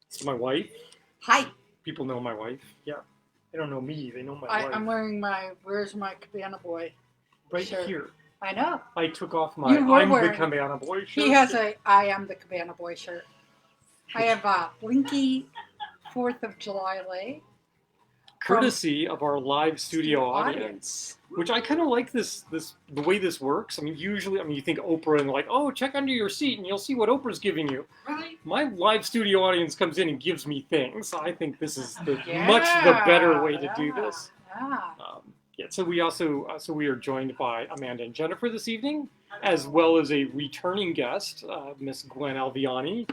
It's my wife. Hi. People know my wife. Yeah. They don't know me. They know my wife. I'm wearing where's my Cabana Boy right shirt. here. I know. I took off my I'm the Cabana Boy shirt. He has I am the Cabana Boy shirt. I have a Blinky 4th of July lei. Courtesy of our live studio audience. Which I kind of like the way this works. I mean, usually, you think Oprah and like, oh, check under your seat and you'll see what Oprah's giving you. Right. My live studio audience comes in and gives me things. I think this is much the better way to do this. Yeah. So we also we are joined by Amanda and Jennifer this evening, as well as a returning guest, Miss Gwen Alviani,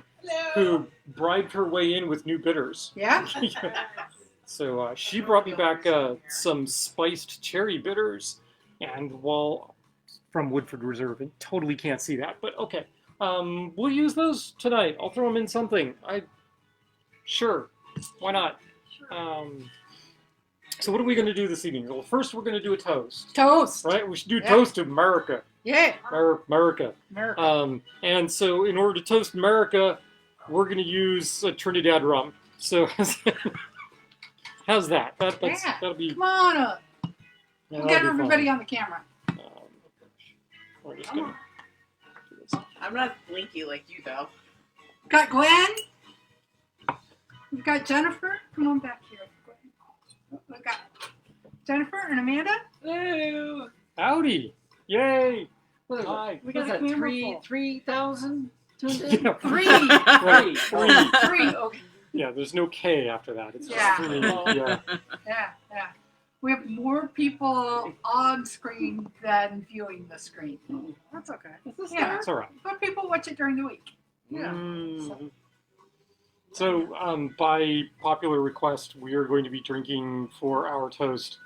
who bribed her way in with new bitters. Yeah. So she brought me back some spiced cherry bitters, and from Woodford Reserve, and totally can't see that, but okay. We'll use those tonight. I'll throw them in something. Sure, why not? So what are we going to do this evening? Well, first we're going to do a toast. Toast. Right? We should do toast to America. Yeah. America. America. And so in order to toast America, we're going to use a Trinidad rum. So how's that? That'll be. Come on up. We'll get everybody on the camera. We're just gonna do this. I'm not blinky like you, though. Got Gwen. We've got Jennifer. Come on back here. We got Jennifer and Amanda. Hello. Howdy. Yay. Hi. We got 3,000? Yeah. Three. Okay. Yeah, there's no K after that. It's Yeah. just 3. Yeah. Yeah. We have more people on screen than viewing the screen. That's okay. Yeah. It's all right. But people watch it during the week. Yeah. So, by popular request, we are going to be drinking for our toast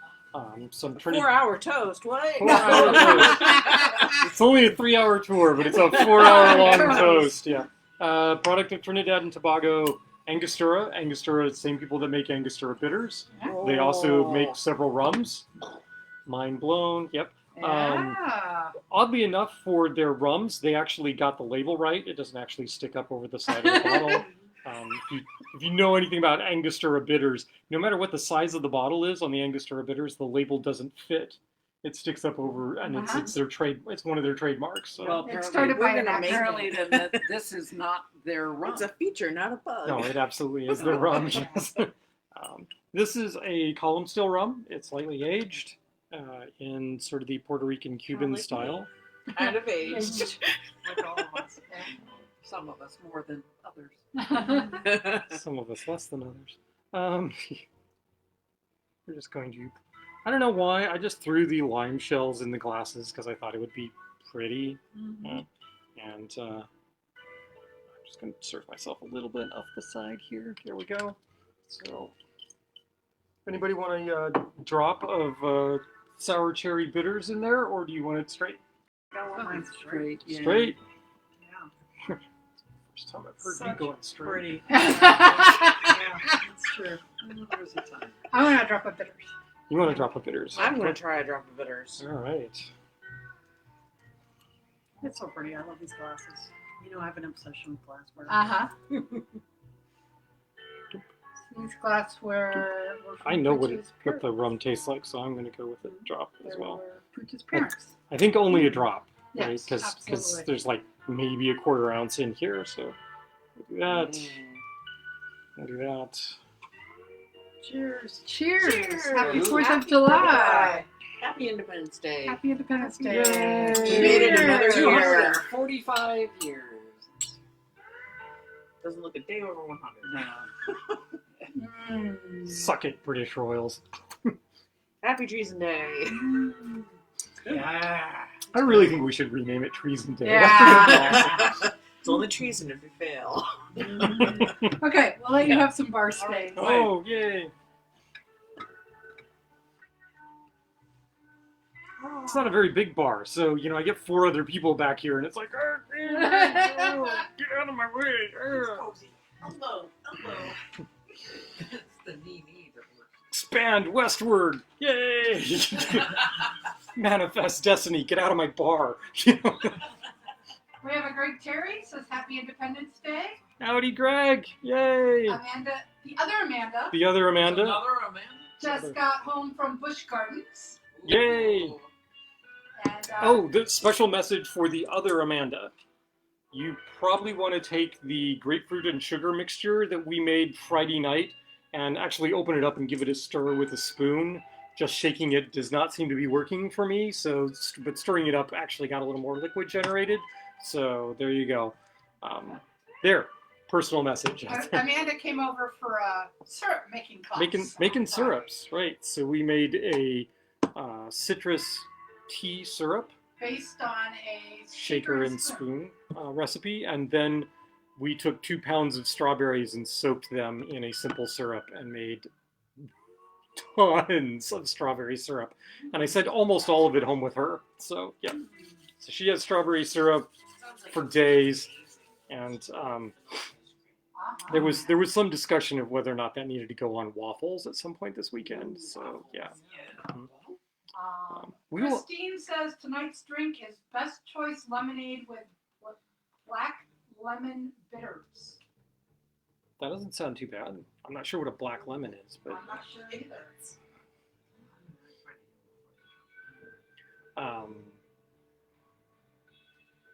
some Trinidad. 4-hour toast. What? 4-hour toast. It's only a 3-hour tour, but it's a 4-hour long toast. Yeah. Product of Trinidad and Tobago, Angostura. Angostura is the same people that make Angostura bitters. They also make several rums. Mind blown. Yep. Yeah. Oddly enough, for their rums, they actually got the label right. It doesn't actually stick up over the side of the bottle. If you know anything about Angostura bitters, no matter what the size of the bottle is on the Angostura bitters, the label doesn't fit. It sticks up over, and it's their trade. It's one of their trademarks. So. Well, It started by an apparently that this is not their rum. It's a feature, not a bug. No, it absolutely is their rum. Yes. This is a column still rum. It's lightly aged in sort of the Puerto Rican Cuban style. Kind of aged. Like all of us. Some of us more than others. Some of us less than others. We're just going to. I don't know why. I just threw the lime shells in the glasses because I thought it would be pretty. And I'm just going to serve myself a little bit off the side here. There we go. So, anybody want a drop of sour cherry bitters in there, or do you want it straight? Mine's straight. Yeah. Straight? Yeah. First time I've heard you going straight. Pretty. Yeah, that's true. There's a time. I want to drop a bitters. You want a drop of bitters? I'm going to try a drop of bitters. All right. It's so pretty. I love these glasses. You know, I have an obsession with glassware. These glassware. I know what the rum tastes like, so I'm going to go with a drop as well. Pooch's parents. I think only a drop, right? Yes, Because absolutely. there's like maybe a 1/4 ounce in here, so we'll do that. We'll do that. Cheers. Cheers. Happy Cheers. 4th of July. Happy Independence Day. Happy Independence Day. Yay. We made it another year. 245 years. Doesn't look a day over 100. No. Suck it, British Royals. Happy Treason Day. Yeah. I really think we should rename it Treason Day. Yeah. It's only treason if you fail. Okay, we'll let you have some bar space. Oh, yay. It's not a very big bar, so, I get 4 other people back here, and it's like, get out of my way. Hello. It's the knee that Expand westward. Yay. Manifest destiny. Get out of my bar. We have a great Terry says Happy Independence Day. Howdy, Greg! Yay! Amanda, the other Amanda, The other Amanda. Another Amanda? just got home from Busch Gardens. Yay! Ooh. And Oh, the special message for the other Amanda. You probably want to take the grapefruit and sugar mixture that we made Friday night and actually open it up and give it a stir with a spoon. Just shaking it does not seem to be working for me, but stirring it up actually got a little more liquid generated. So there you go. There, personal message. Amanda came over for a syrup making class. Making syrups, right? So we made a citrus tea syrup, based on a shaker and spoon recipe, and then we took 2 pounds of strawberries and soaked them in a simple syrup and made tons of strawberry syrup. And I sent almost all of it home with her. So yeah, so she has strawberry syrup for days, and there was some discussion of whether or not that needed to go on waffles at some point this weekend. So yeah. We will. Christine says tonight's drink is best choice lemonade with black lemon bitters. That doesn't sound too bad. I'm not sure what a black lemon is, but I'm not sure either.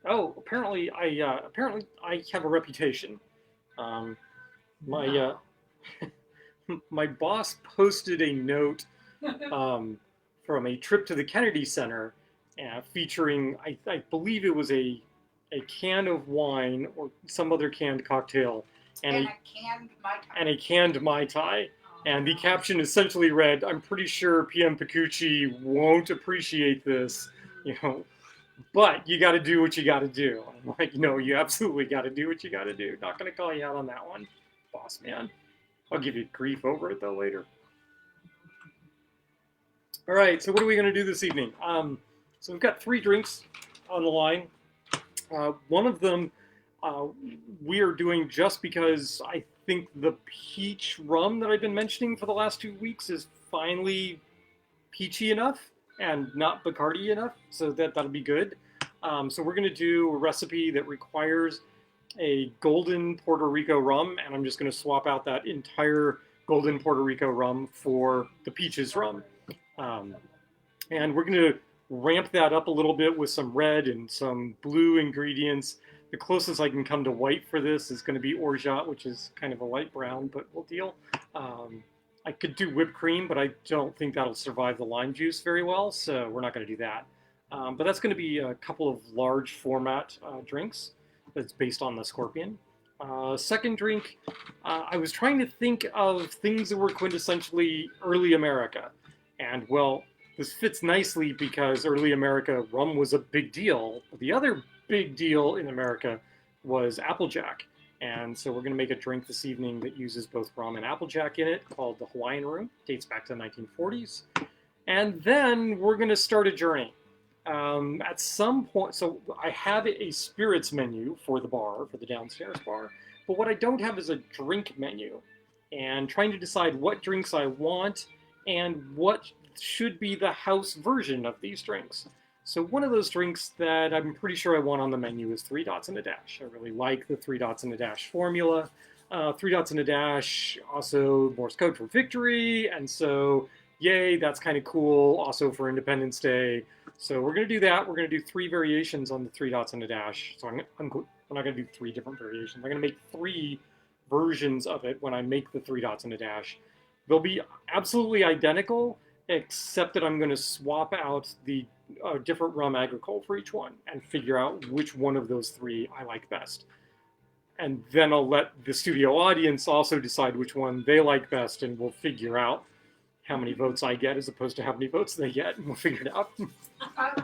oh, apparently I have a reputation. My my boss posted a note from a trip to the Kennedy Center, featuring I believe it was a can of wine or some other canned cocktail and a canned Mai Tai. And the caption essentially read, "I'm pretty sure PM Pacucci won't appreciate this, you know, but you got to do what you got to do." I'm like, no, you absolutely got to do what you got to do. Not going to call you out on that one, boss man. I'll give you grief over it though later. All right, so what are we going to do this evening? So we've got 3 drinks on the line. One of them we are doing just because I think the peach rum that I've been mentioning for the last 2 weeks is finally peachy enough and not Bacardi enough, so that'll be good. So we're going to do a recipe that requires a golden Puerto Rico rum, and I'm just going to swap out that entire golden Puerto Rico rum for the peaches rum. And we're going to ramp that up a little bit with some red and some blue ingredients. The closest I can come to white for this is going to be orgeat, which is kind of a light brown, but we'll deal. I could do whipped cream, but I don't think that'll survive the lime juice very well, so we're not going to do that. But that's going to be a couple of large format drinks that's based on the Scorpion. Second drink, I was trying to think of things that were quintessentially early America. And well, this fits nicely because early America rum was a big deal. But the other big deal in America was Applejack. And so we're going to make a drink this evening that uses both rum and Applejack in it called the Hawaiian Room. Dates back to the 1940s. And then we're going to start a journey. At some point, so I have a spirits menu for the bar, for the downstairs bar. But what I don't have is a drink menu. And trying to decide what drinks I want and what should be the house version of these drinks. So one of those drinks that I'm pretty sure I want on the menu is 3 Dots and a Dash. I really like the 3 Dots and a Dash formula. 3 Dots and a Dash, also Morse code for victory, and so yay, that's kind of cool, also for Independence Day. So we're going to do that. We're going to do 3 variations on the 3 Dots and a Dash. So we're not going to do 3 different variations. I'm going to make 3 versions of it when I make the 3 Dots and a Dash. They'll be absolutely identical, except that I'm going to swap out the different rum agricole for each one and figure out which one of those 3 I like best. And then I'll let the studio audience also decide which one they like best, and we'll figure out how many votes I get as opposed to how many votes they get, and we'll figure it out.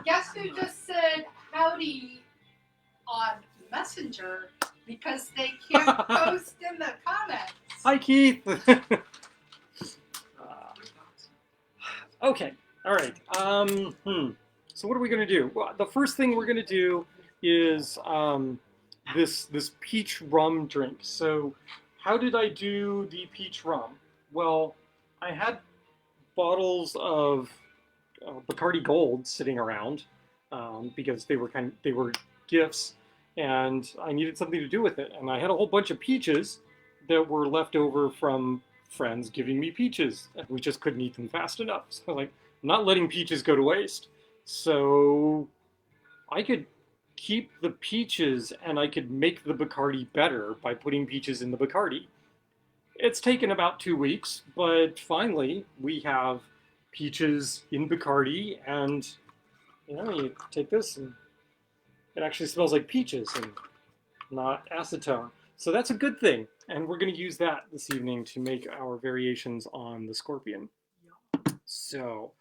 Guess who just said howdy on Messenger because they can't post in the comments? Hi, Keith. Okay, all right. So what are we going to do? Well, the first thing we're going to do is this peach rum drink. So how did I do the peach rum? Well, I had bottles of Bacardi Gold sitting around because they were gifts, and I needed something to do with it. And I had a whole bunch of peaches that were left over from friends giving me peaches, and we just couldn't eat them fast enough. So like, I'm not letting peaches go to waste. So I could keep the peaches and I could make the Bacardi better by putting peaches in the Bacardi. It's taken about 2 weeks, but finally we have peaches in Bacardi, and you take this and it actually smells like peaches and not acetone. So that's a good thing, and we're going to use that this evening to make our variations on the Scorpion. So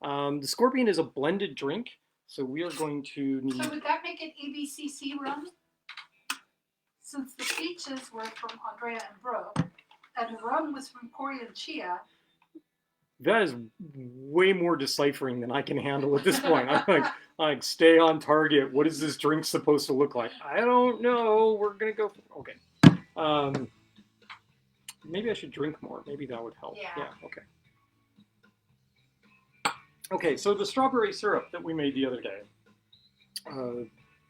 the Scorpion is a blended drink, so we are going to need... So would that make it ABCC rum? Since the peaches were from Andrea and Brooke, and the rum was from Corey and Chia. That is way more deciphering than I can handle at this point. I'm like, stay on target. What is this drink supposed to look like? I don't know. We're going to go... Okay. Maybe I should drink more. Maybe that would help. Yeah. Okay. Okay, so the strawberry syrup that we made the other day.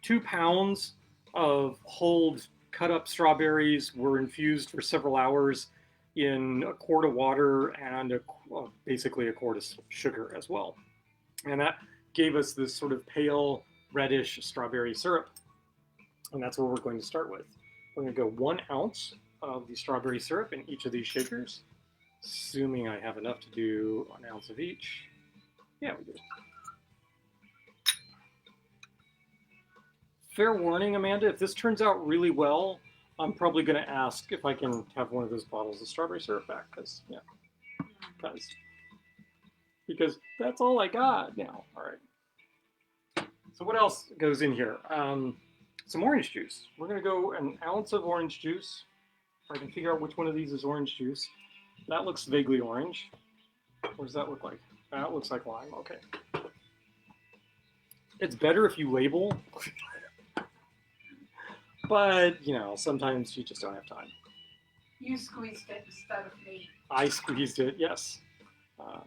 2 pounds of whole cut up strawberries were infused for several hours in a quart of water and basically a quart of sugar as well. And that gave us this sort of pale reddish strawberry syrup. And that's what we're going to start with. We're going to go 1 ounce of the strawberry syrup in each of these shakers, assuming I have enough to do an ounce of each. Yeah, we do. Fair warning, Amanda, if this turns out really well, I'm probably going to ask if I can have one of those bottles of strawberry syrup back, because that's all I got now. All right. So what else goes in here? Some orange juice. We're going to go 1 ounce of orange juice. If I can figure out which one of these is orange juice. That looks vaguely orange. What does that look like? That looks like lime. Okay. It's better if you label. But, sometimes you just don't have time. You squeezed it instead of me. I squeezed it, yes. I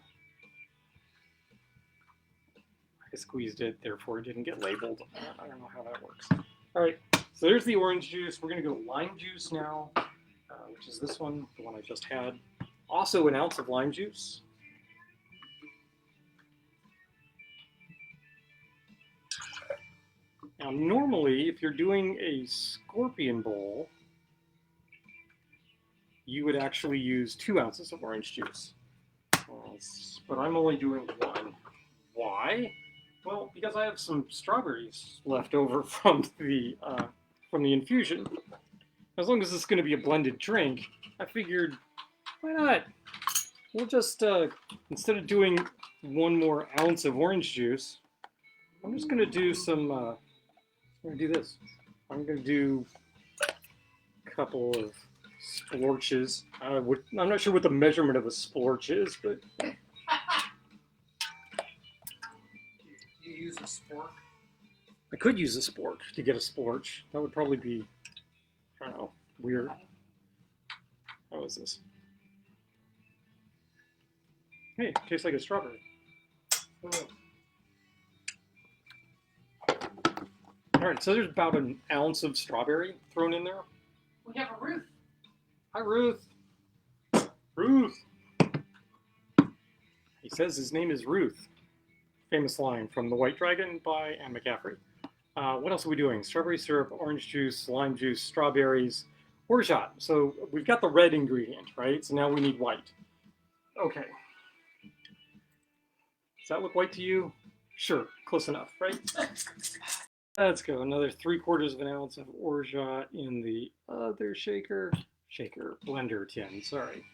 squeezed it, therefore it didn't get labeled. I don't know how that works. All right, so there's the orange juice. We're going to go lime juice now, which is this one, the one I just had. Also 1 ounce of lime juice. Now, normally, if you're doing a Scorpion bowl, you would actually use 2 ounces of orange juice. But I'm only doing 1. Why? Well, because I have some strawberries left over from the infusion. As long as this is going to be a blended drink, I figured, why not? We'll just, instead of doing 1 more ounce of orange juice, I'm just going to do some... I'm going to do this. I'm going to do a couple of splorches. I'm not sure what the measurement of a splorch is, but... You use a spork? I could use a spork to get a splorch. That would probably be, I don't know, weird. How is this? Hey, it tastes like a strawberry. Oh. All right, so there's about 1 ounce of strawberry thrown in there. We have a Ruth. Hi, Ruth. Ruth. He says his name is Ruth. Famous line from The White Dragon by Anne McCaffrey. What else are we doing? Strawberry syrup, orange juice, lime juice, strawberries, orgeat. So we've got the red ingredient, right? So now we need white. Okay. Does that look white to you? Sure, close enough, right? Let's go. Another 3/4 of an ounce of orgeat in the other blender tin. Sorry.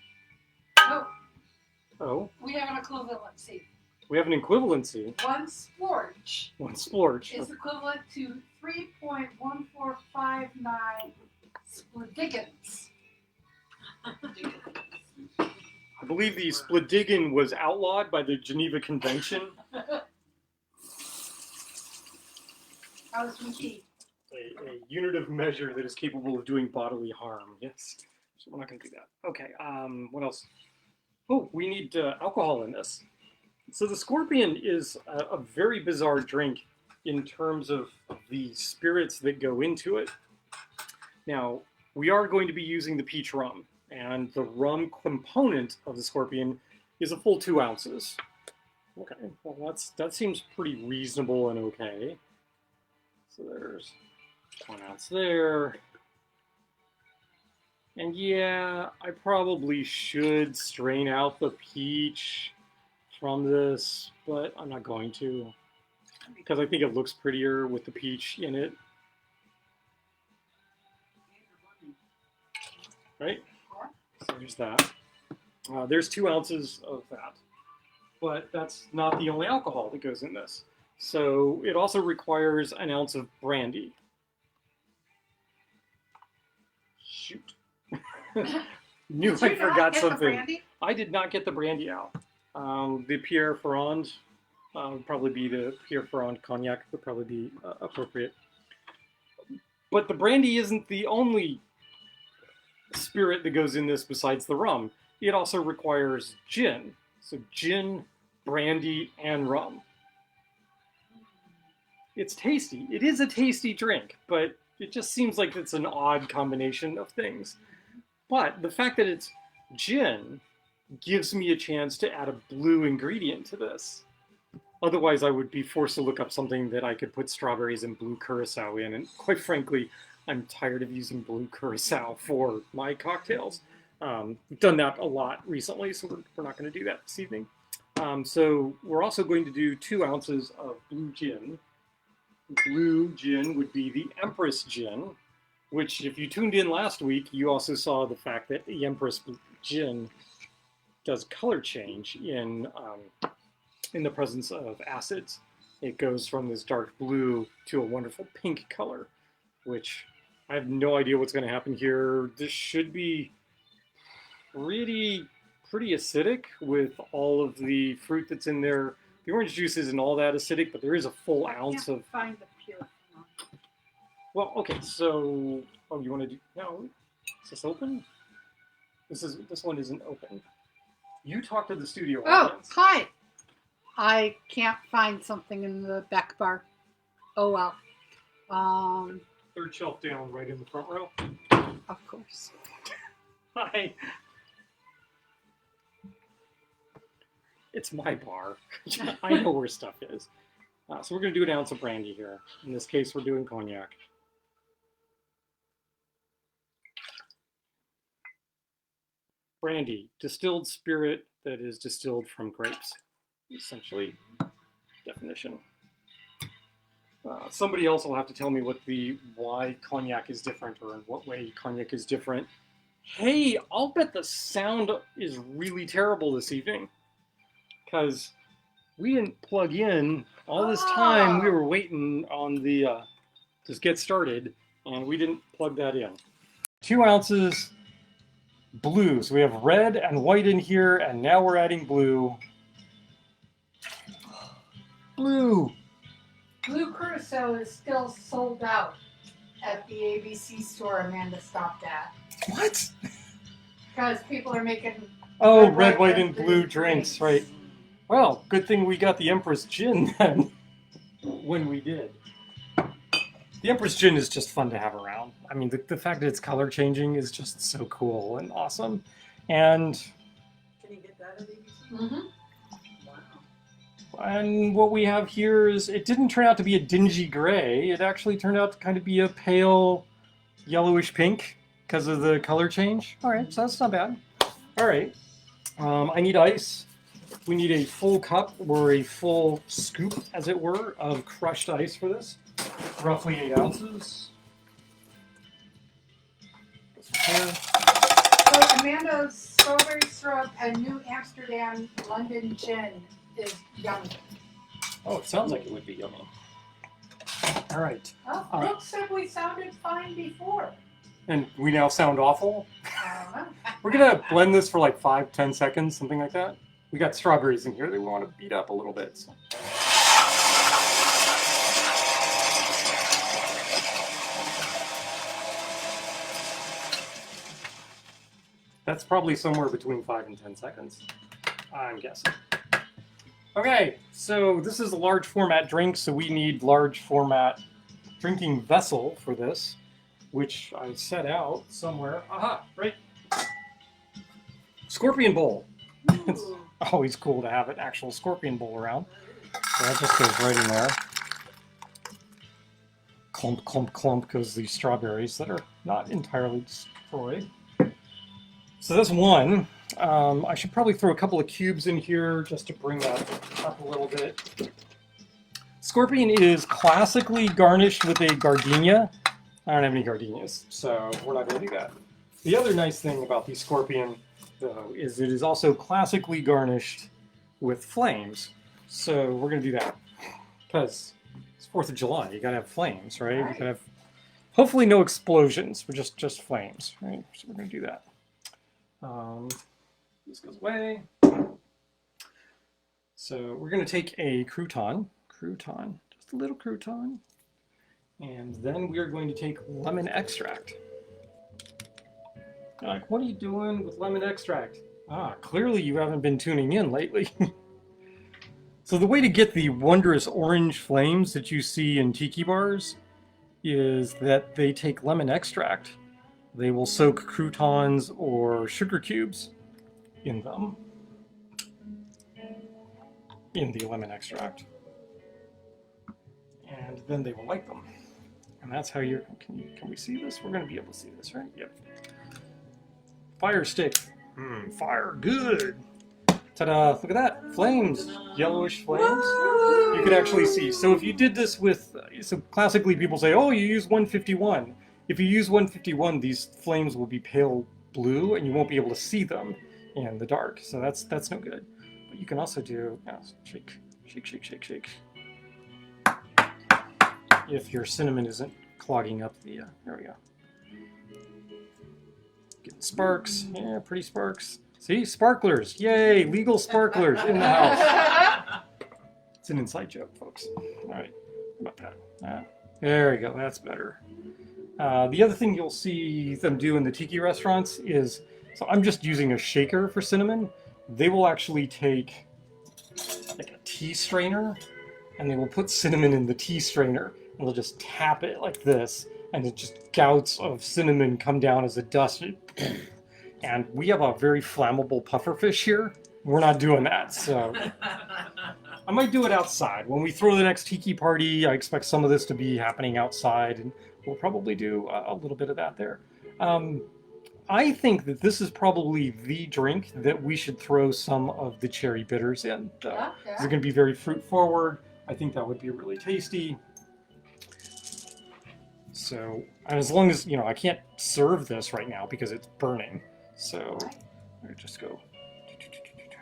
Oh. We have an equivalency. We have an equivalency. 1 splorch. 1 splorch. Is equivalent to 3.1459 splordigans. I believe the splodigan was outlawed by the Geneva Convention. How does we keep? A unit of measure that is capable of doing bodily harm. Yes. So we're not going to do that. Okay. What else? Oh, we need alcohol in this. So the Scorpion is a very bizarre drink in terms of the spirits that go into it. Now, we are going to be using the peach rum, and the rum component of the Scorpion is a full 2 ounces. Okay, well that seems pretty reasonable and okay. So there's 1 ounce there. And yeah, I probably should strain out the peach from this, but I'm not going to, because I think it looks prettier with the peach in it. Right? So there's that. There's 2 ounces of that. But that's not the only alcohol that goes in this. So it also requires 1 ounce of brandy. Shoot. Knew Did you I not forgot get the something. brandy? I did not get the brandy out. The Pierre Ferrand would probably be the Pierre Ferrand cognac would probably be appropriate. But the brandy isn't the only spirit that goes in this besides the rum. It also requires gin. So gin, brandy, and rum. It's tasty. It is a tasty drink, but it just seems like it's an odd combination of things. But the fact that it's gin gives me a chance to add a blue ingredient to this. Otherwise, I would be forced to look up something that I could put strawberries and blue curacao in. And quite frankly, I'm tired of using blue curacao for my cocktails. We've done that a lot recently, so we're not going to do that this evening. So we're also going to do 2 ounces of blue gin. Blue gin would be the Empress gin, which if you tuned in last week, you also saw the fact that the Empress gin does color change in the presence of acids. It goes from this dark blue to a wonderful pink color, which I have no idea what's going to happen here. This should be pretty acidic with all of the fruit that's in there. The orange juice isn't all that acidic, but there is a full ounce of... Find the pure. Well, okay, so... Oh, you want to do... No. Is this open? This one isn't open. You talk to the studio Oh, audience. hi. I can't find something in the back bar. Oh, well. 3rd shelf down, right in the front row. Of course. Hi. It's my bar. I know where stuff is. So we're going to do 1 ounce of brandy here. In this case, we're doing cognac. Brandy, distilled spirit that is distilled from grapes. Essentially, definition. Somebody else will have to tell me why cognac is different, or in what way cognac is different. Hey, I'll bet the sound is really terrible this evening, because we didn't plug in all this time. We were waiting on the to get started, and we didn't plug that in. 2 ounces blue. So we have red and white in here, and now we're adding blue. Blue. Blue curacao is still sold out at the ABC store Amanda stopped at. What? Because people are making... Oh, red, white, and blue drinks, right. Well, good thing we got the Empress Gin then, when we did. The Empress Gin is just fun to have around. I mean, the fact that it's color changing is just so cool and awesome. And Can you get that at ABC? Mm-hmm. Wow. And what we have here is, it didn't turn out to be a dingy gray. It actually turned out to kind of be a pale yellowish pink because of the color change. All right, so that's not bad. All right, I need ice. We need a full cup or a full scoop, as it were, of crushed ice for this. Roughly 8 ounces. So Amanda's strawberry syrup and New Amsterdam London gin is yummy. Oh, it sounds like it would be yummy. All right. Well, Brooke said we sounded fine before. And we now sound awful. I don't know. We're gonna blend this for like 5-10 seconds, something like that. We got strawberries in here that we want to beat up a little bit. So. That's probably somewhere between 5 and 10 seconds, I'm guessing. Okay, so this is a large format drink, so we need large format drinking vessel for this, which I set out somewhere. Aha, right. Scorpion bowl. It's Ooh. always cool to have an actual scorpion bowl around. So that just goes right in there. Clump, clump, clump goes the strawberries that are not entirely destroyed. So that's one. I should probably throw a couple of cubes in here just to bring that up a little bit. Scorpion is classically garnished with a gardenia. I don't have any gardenias, so we're not going to do that. The other nice thing about the scorpion, though, is it is also classically garnished with flames. So we're going to do that because it's 4th of July. You got to have flames, right? You got to have hopefully no explosions, but just flames, right? So we're going to do that. This goes away. So we're going to take a crouton, just a little crouton, and then we are going to take lemon extract. You're like, what are you doing with lemon extract? Ah, clearly you haven't been tuning in lately. So the way to get the wondrous orange flames that you see in tiki bars is that they take lemon extract. They will soak croutons or sugar cubes in them, in the lemon extract, and then they will light them. And that's how you're, can we see this? We're going to be able to see this, right? Yep. Fire stick. Fire, good. Ta-da, look at that, flames, yellowish flames. You can actually see. So if you did this with, so classically people say, oh, you use 151. If you use 151, these flames will be pale blue and you won't be able to see them in the dark. So that's no good. But you can also do, shake, shake, shake, shake, shake. If your cinnamon isn't clogging up the, there we go. Getting sparks, yeah, pretty sparks. See, sparklers, yay, legal sparklers in the house. It's an inside joke, folks. All right, how about that? There we go, that's better. The other thing you'll see them do in the tiki restaurants is, so I'm just using a shaker for cinnamon. They will actually take like a tea strainer and they will put cinnamon in the tea strainer and they'll just tap it like this and it just gouts of cinnamon come down as a dust. And we have a very flammable pufferfish here. We're not doing that, so I might do it outside. When we throw the next tiki party, I expect some of this to be happening outside, and we'll probably do a little bit of that there. I think that this is probably the drink that we should throw some of the cherry bitters in, though. Yeah. They're going to be very fruit forward. I think that would be really tasty. So, and as long as, you know, I can't serve this right now because it's burning. So, I just go,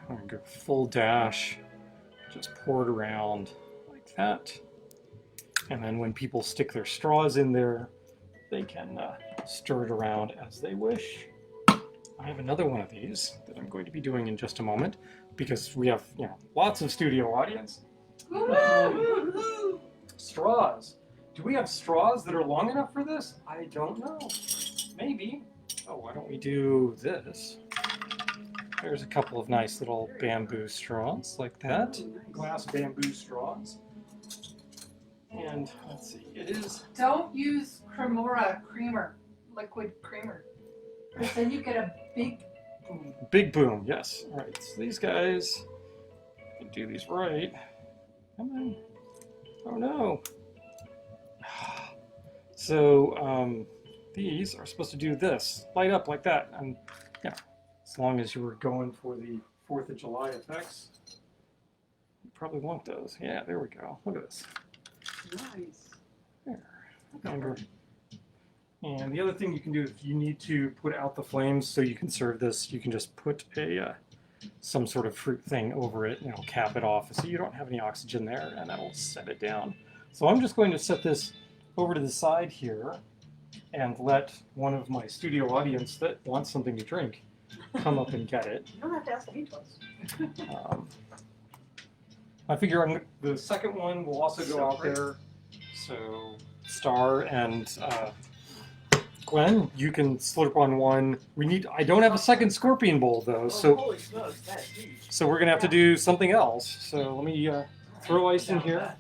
I'm going to go full dash, just pour it around like that. And then when people stick their straws in there, they can stir it around as they wish. I have another one of these that I'm going to be doing in just a moment because we have, you know, lots of studio audience. Straws. Do we have straws that are long enough for this? I don't know. Maybe. Oh, why don't we do this? There's a couple of nice little bamboo straws like that. Glass bamboo straws. And let's see, it is... Don't use Cremora creamer, liquid creamer. Because then you get a big boom. Big boom, yes. All right, so these guys, can do these right. Come on. Oh no. So these are supposed to do this, light up like that. And yeah, as long as you were going for the 4th of July effects, you probably want those. Yeah, there we go. Look at this. Nice. There. And the other thing you can do if you need to put out the flames so you can serve this, you can just put a some sort of fruit thing over it and it'll cap it off so you don't have any oxygen there and that'll set it down. So I'm just going to set this over to the side here and let one of my studio audience that wants something to drink come up and get it. You don't have to ask me twice. I figure the second one will also go out there. So Star and Gwen, you can slurp on one. I don't have a second scorpion bowl though, Oh, so holy smokes, that's huge. so we're gonna have to do something else. So let me throw ice in here.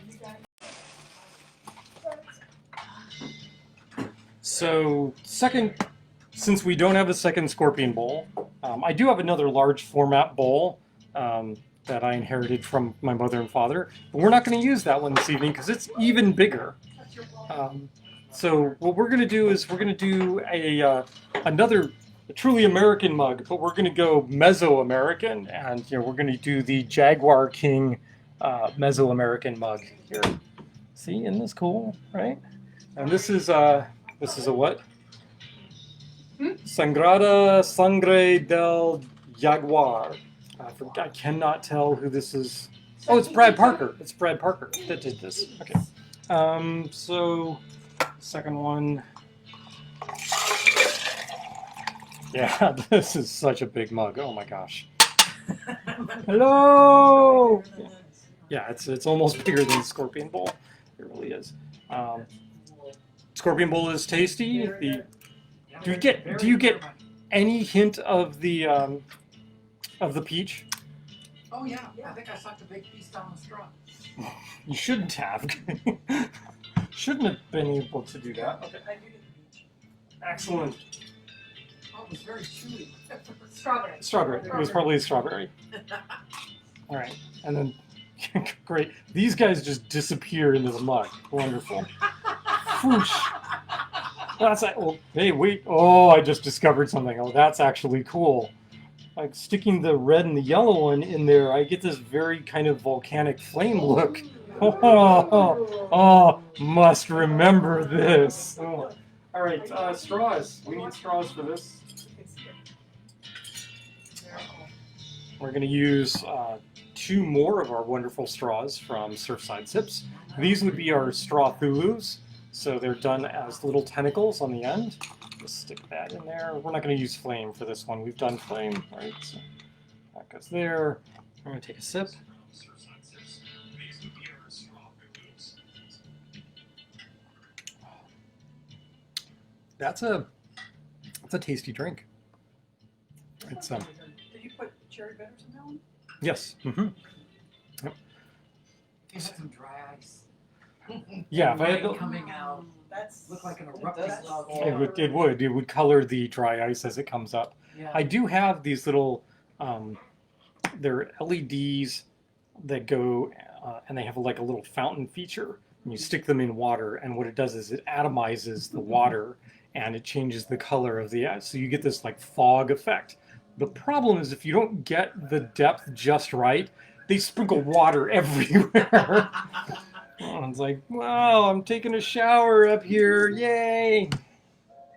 So since we don't have a second scorpion bowl, I do have another large format bowl that I inherited from my mother and father, but we're not going to use that one this evening because it's even bigger. So what we're going to do is we're going to do another truly American mug, but we're going to go Mesoamerican, and we're going to do the Jaguar King Mesoamerican mug here. See, isn't this cool, right? And this is a what? Sangrada Sangre del Jaguar. I cannot tell who this is. Oh, it's Brad Parker. It's Brad Parker that did this. Okay. So, second one. Yeah, this is such a big mug. Oh my gosh. Hello. Yeah, it's almost bigger than the Scorpion Bowl. It really is. Scorpion Bowl is tasty. Do you get any hint of the peach? Oh yeah, I think I sucked a big piece down the straw. You shouldn't have. Shouldn't have been able to do that. Okay. I do get the peach. Excellent. Oh, it was very chewy. Strawberry. Strawberry. It was probably a strawberry. All right, and then great. These guys just disappear into the mug. Wonderful. Whoosh. That's oh, hey, wait. Oh, I just discovered something. Oh, that's actually cool. Like sticking the red and the yellow one in there, I get this very kind of volcanic flame look. Oh, must remember this. Oh. All right, straws. We need straws for this. We're going to use 2 more of our wonderful straws from Surfside Sips. These would be our straw Thulus. So they're done as little tentacles on the end. Just stick that in there. We're not going to use flame for this one. We've done flame. All right, so that goes there. I'm going to take a sip. That's a tasty drink. It's Did you put cherry bitters in that one? yes. Mm-hmm. You had some dry ice. Yeah, if I had Rain to, coming out. That's Look like an it erupting does. lava. it would color the dry ice as it comes up. Yeah. I do have these little, they're LEDs that go, and they have like a little fountain feature. And you stick them in water, and what it does is it atomizes the water, and it changes the color of the ice. So you get this like fog effect. The problem is if you don't get the depth just right, they sprinkle water everywhere. Oh, it's like, wow, I'm taking a shower up here, yay!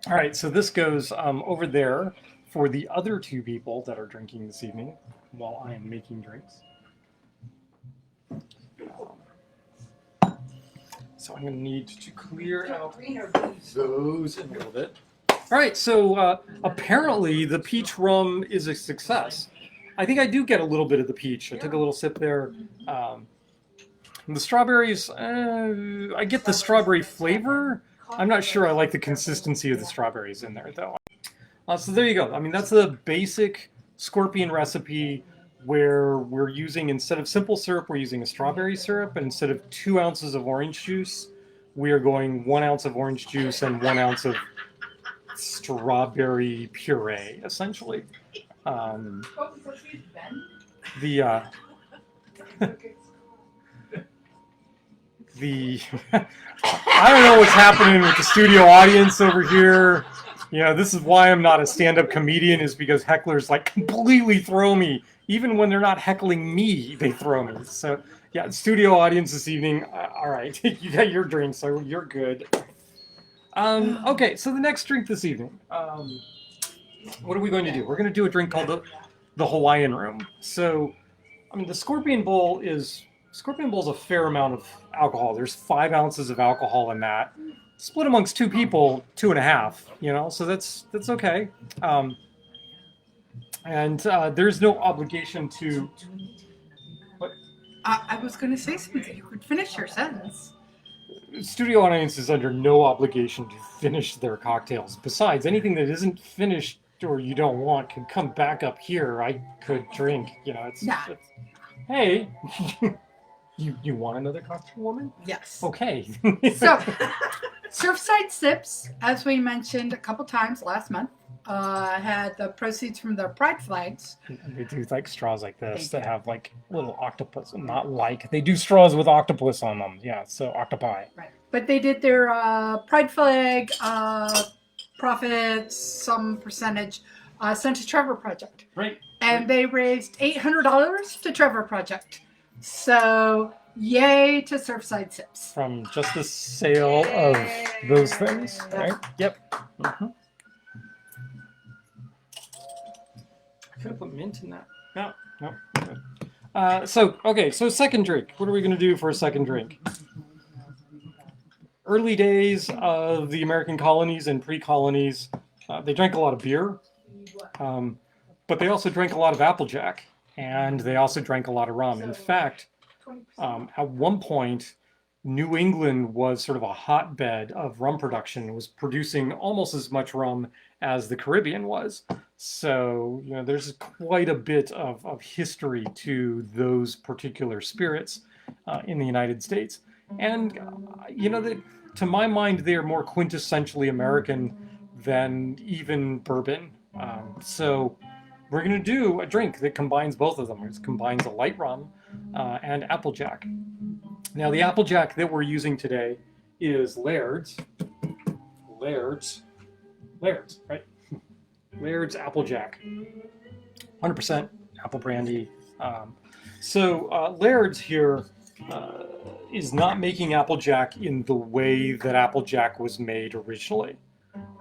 All right, so this goes over there for the other 2 people that are drinking this evening while I am making drinks. So I'm going to need to clear out those in a little bit. All right, so apparently the peach rum is a success. I think I do get a little bit of the peach. I took a little sip there. The strawberries, I get the strawberry flavor. I'm not sure I like the consistency of the strawberries in there, though. So there you go. I mean, that's the basic scorpion recipe where we're using, instead of simple syrup, we're using a strawberry syrup. And instead of 2 ounces of orange juice, we are going 1 ounce of orange juice and 1 ounce of strawberry puree, essentially. The I don't know what's happening with the studio audience over here. This is why I'm not a stand-up comedian, is because hecklers like completely throw me. Even when they're not heckling me, they throw me. So yeah, studio audience this evening. All right, you got your drink, so you're good. Okay, so the next drink this evening. What are we going to do? We're going to do a drink called the Hawaiian Room. So, I mean, the Scorpion Bowl is a fair amount of alcohol. There's 5 ounces of alcohol in that. Split amongst 2 people, 2.5. So that's okay. And there's no obligation to. What? I was going to say something. You could finish your sentence. studio audience is under no obligation to finish their cocktails. Besides, anything that isn't finished or you don't want can come back up here. I could drink. You know, Nah. it's hey, you want another cocktail, woman? Yes. Okay. So, Surfside Sips, as we mentioned a couple times last month, had the proceeds from their pride flags. And they do like straws like this They that have like little octopus. Not like they do straws with octopus on them. Yeah, so octopi. Right. But they did their pride flag profits, some percentage, sent to Trevor Project. Right. And they raised $800 to Trevor Project. So, yay to Surfside Sips. From just the sale of those things, right? Yep. I could have put mint in that. No. So second drink. What are we going to do for a second drink? Early days of the American colonies and pre-colonies, they drank a lot of beer, but they also drank a lot of Applejack, and they also drank a lot of rum. In fact, at one point, New England was sort of a hotbed of rum production. It was producing almost as much rum as the Caribbean was. So, you know, there's quite a bit of history to those particular spirits in the United States. And, you know, to my mind, they are more quintessentially American than even bourbon. So we're going to do a drink that combines both of them. It combines a light rum and Applejack. Now, the Applejack that we're using today is Laird's, right? Laird's Applejack, 100% apple brandy. So Laird's here is not making Applejack in the way that Applejack was made originally,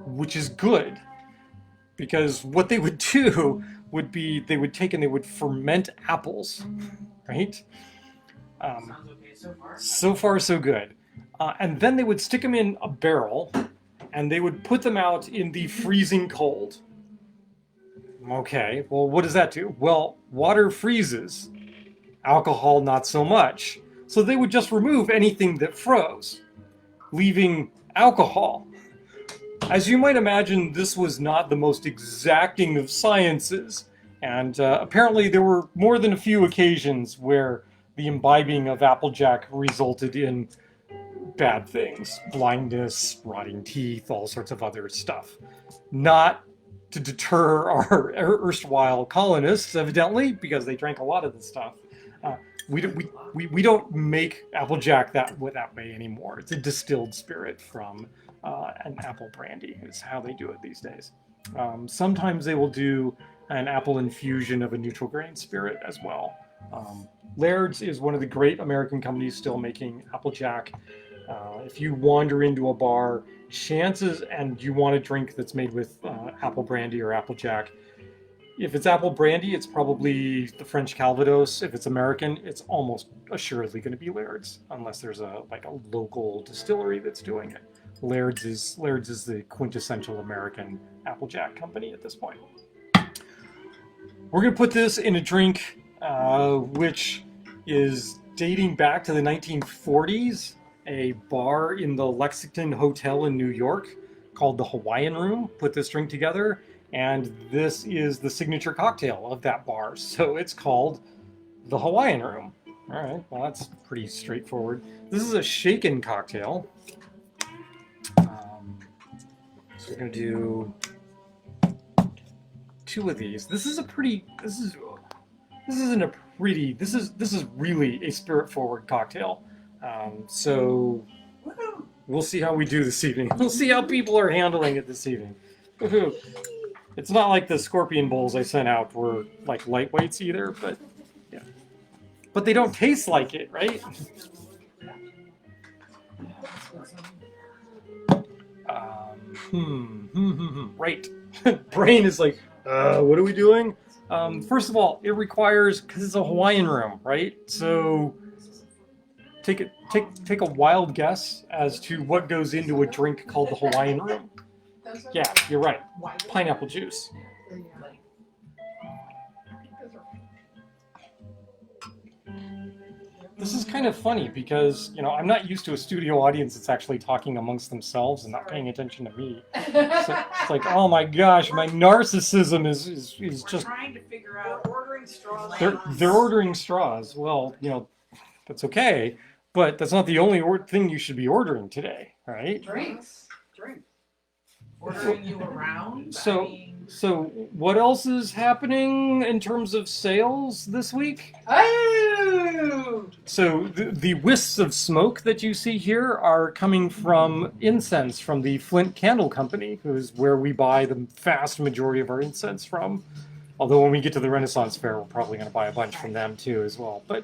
which is good, because what they would do would be they would take and they would ferment apples, right? Sounds okay so far. So far, so good. And then they would stick them in a barrel, and they would put them out in the freezing cold. Okay, well, what does that do? Well, water freezes, alcohol not so much. So they would just remove anything that froze, leaving alcohol. As you might imagine, this was not the most exacting of sciences, and apparently there were more than a few occasions where the imbibing of Applejack resulted in bad things. Blindness, rotting teeth, all sorts of other stuff. Not to deter our erstwhile colonists, evidently, because they drank a lot of this stuff. We don't make Applejack that way anymore. It's a distilled spirit from an apple brandy is how they do it these days. Sometimes they will do an apple infusion of a neutral grain spirit as well. Laird's is one of the great American companies still making Applejack. If you wander into a bar, chances, and you want a drink that's made with apple brandy or Applejack, if it's apple brandy, it's probably the French Calvados. If it's American, it's almost assuredly going to be Laird's, unless there's a local distillery that's doing it. Laird's is the quintessential American Applejack company at this point. We're going to put this in a drink which is dating back to the 1940s. A bar in the Lexington Hotel in New York called the Hawaiian Room put this drink together, and this is the signature cocktail of that bar. So it's called the Hawaiian Room. All right, well, that's pretty straightforward. This is a shaken cocktail. So we're gonna do 2 of these. This is really a spirit-forward cocktail. So we'll see how we do this evening. We'll see how people are handling it this evening. Woohoo! It's not like the Scorpion Bowls I sent out were like lightweights either, but yeah. But they don't taste like it, right? Right. Brain is like, what are we doing? First of all, it requires, because it's a Hawaiian room, right? So take a wild guess as to what goes into a drink called the Hawaiian Room. Yeah, you're right. Pineapple juice. This is kind of funny because, you know, I'm not used to a studio audience that's actually talking amongst themselves and not paying attention to me. So it's like, oh my gosh, my narcissism is We're just, trying to figure out. We're ordering straws. they're ordering straws. Well, you know, that's okay, but that's not the only thing you should be ordering today, right? Drinks. Drink. Ordering you around. So- I mean, So what else is happening in terms of sales this week? Oh! So the wisps of smoke that you see here are coming from incense from the Flint Candle Company, who is where we buy the vast majority of our incense from. Although when we get to the Renaissance Fair, we're probably going to buy a bunch from them too as well. But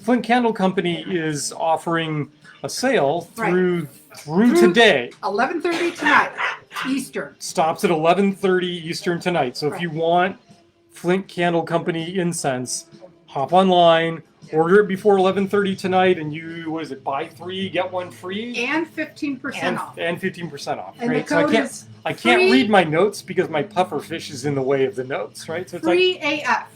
Flint Candle Company is offering a sale through today. 11:30 tonight, Eastern. Stops at 11:30 Eastern tonight. So if you want Flint Candle Company incense, hop online, order it before 11:30 tonight, and you, what is it, buy 3, get 1 free? And 15% off. And 15% off. And Right? the code So is I can't free- read my notes because my puffer fish is in the way of the notes, right? So it's like free AF.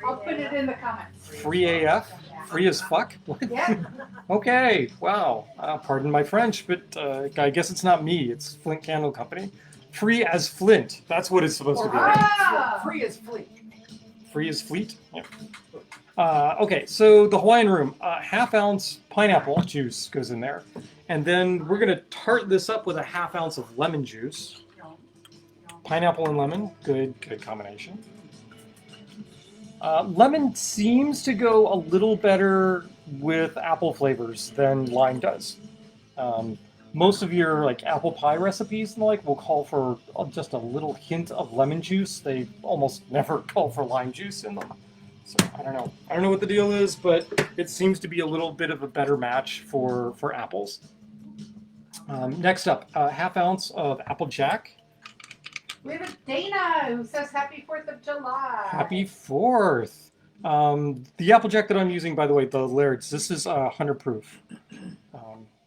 I'll put it in the comments. free AF? Free as fuck? What? Yeah. Okay, wow. Pardon my French, but I guess it's not me. It's Flint Candle Company. Free as Flint. That's what it's supposed to be. Ah! Free as fleet. Free as fleet? Yeah. Okay, so the Hawaiian room. 1/2 ounce pineapple juice goes in there. And then we're going to tart this up with a 1/2 ounce of lemon juice. Pineapple and lemon, good combination. Lemon seems to go a little better with apple flavors than lime does. Most of your like apple pie recipes and the like will call for just a little hint of lemon juice. They almost never call for lime juice in them. So I don't know. I don't know what the deal is, but it seems to be a little bit of a better match for apples. Next up, 1/2 ounce of apple jack. We have a Dana who says Happy 4th of July. Happy 4th. The Applejack that I'm using, by the way, the Laird's, this is 100 proof.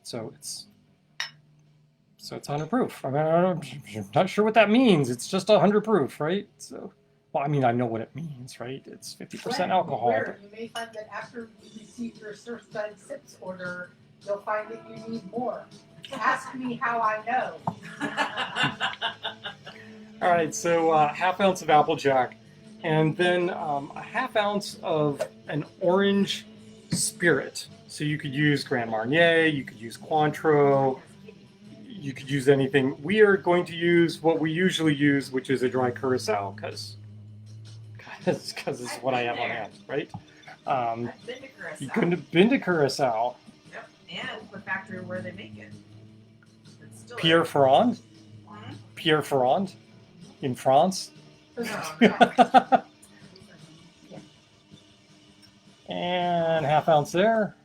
So it's 100 proof. I mean, I'm not sure what that means. It's just 100 proof, right? So, well, I mean, I know what it means, right? It's 50% alcohol. Where you may find that after you receive your Surfside Sips order, you'll find that you need more. Ask me how I know. All right, so 1/2 ounce of Applejack, and then a 1/2 ounce of an orange spirit. So you could use Grand Marnier, you could use Cointreau, you could use anything. We are going to use what we usually use, which is a dry curacao, because it's what I have on hand, right? I've been to Curacao. You couldn't have been to Curacao. Yep. And the factory where they make it. It's still Pierre Ferrand? Mhm. Pierre Ferrand? In France? Oh, And 1/2 ounce there.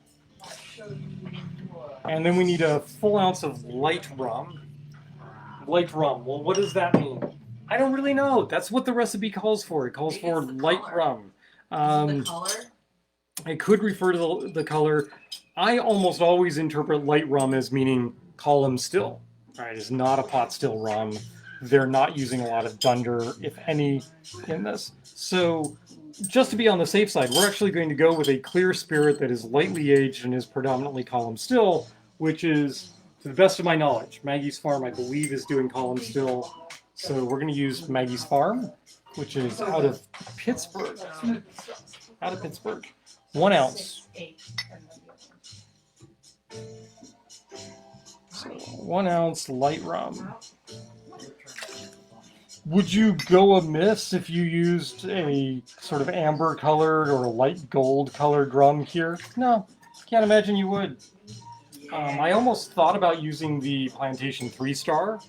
And then we need a full ounce of light rum. Light rum. Well, what does that mean? I don't really know. That's what the recipe calls for. It calls Maybe for it's the light color. rum. the color. It could refer to the color. I almost always interpret light rum as meaning column still. Right? It's not a pot still rum. They're not using a lot of dunder, if any, in this. So just to be on the safe side, we're actually going to go with a clear spirit that is lightly aged and is predominantly column still, which is, to the best of my knowledge, Maggie's Farm, I believe, is doing column still. So we're going to use Maggie's Farm, which is out of Pittsburgh. 1 ounce. So 1 ounce light rum. Would you go amiss if you used a sort of amber colored or a light gold colored rum here? No, can't imagine you would. I almost thought about using the Plantation 3-Star,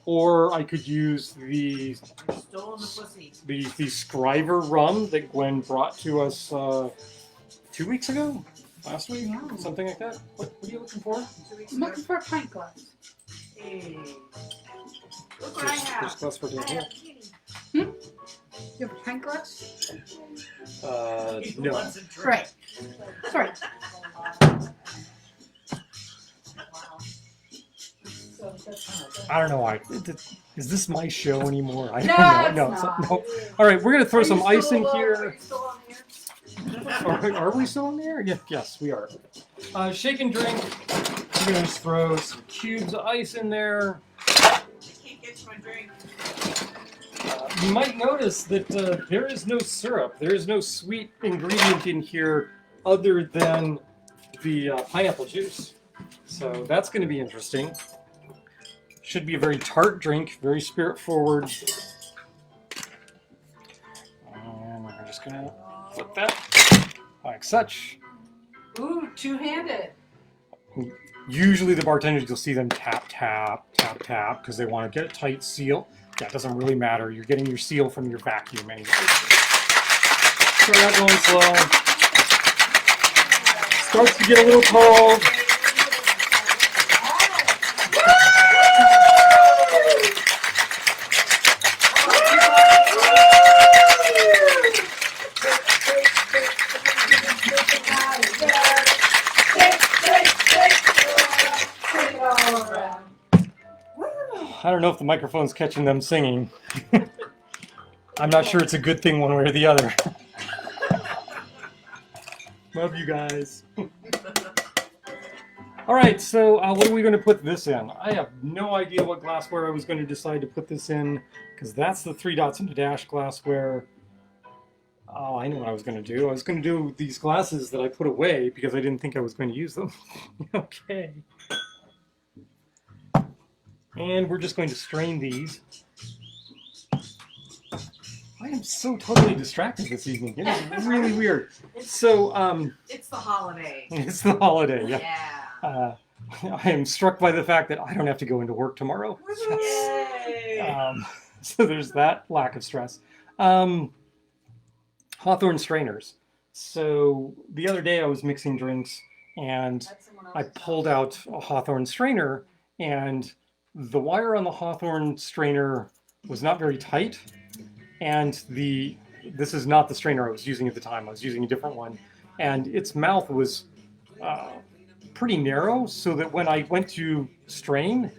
or I could use the Stolen the pussy. the Scriver rum that Gwen brought to us 2 weeks ago? Last week? Something like that? What are you looking for? 2 weeks I'm ago. looking for a pint glass. Hey. Look what I There's have. glass for I down here. have kitty. You have a pint glass? He No. wants a drink. Right. Sorry. I don't know why. Is this my show anymore? I No, don't know. it's No, not. no. All right, we're gonna throw some ice in Are here. you still on here? Are we still on the air? Yeah, yes, we are. Shake and drink. We're gonna just throw some cubes of ice in there. I can't get to my drink. You might notice that there is no syrup. There is no sweet ingredient in here other than the pineapple juice. So that's going to be interesting. Should be a very tart drink, very spirit forward. And we're just going to flip that like such. Ooh, two-handed. Usually the bartenders, you'll see them tap, tap, tap, tap, because they want to get a tight seal. That doesn't really matter. You're getting your seal from your vacuum anyway. Start out going slow. Starts to get a little cold. I don't know if the microphone's catching them singing. I'm not sure it's a good thing one way or the other. Love you guys. All right, so what are we going to put this in? I have no idea what glassware I was going to decide to put this in, because that's the 3 dots and a dash glassware. Oh, I know what I was going to do. I was going to do these glasses that I put away because I didn't think I was going to use them. Okay. And we're just going to strain these. I am so totally distracted this evening. It is really weird. So, It's the holiday. it's the holiday, yeah. Yeah. I am struck by the fact that I don't have to go into work tomorrow. Yay. So there's that lack of stress. Hawthorne strainers. So the other day I was mixing drinks and I pulled out a Hawthorne strainer, and the wire on the Hawthorne strainer was not very tight, and this is not the strainer I was using at the time. I was using a different one, and its mouth was pretty narrow, so that when I went to strain,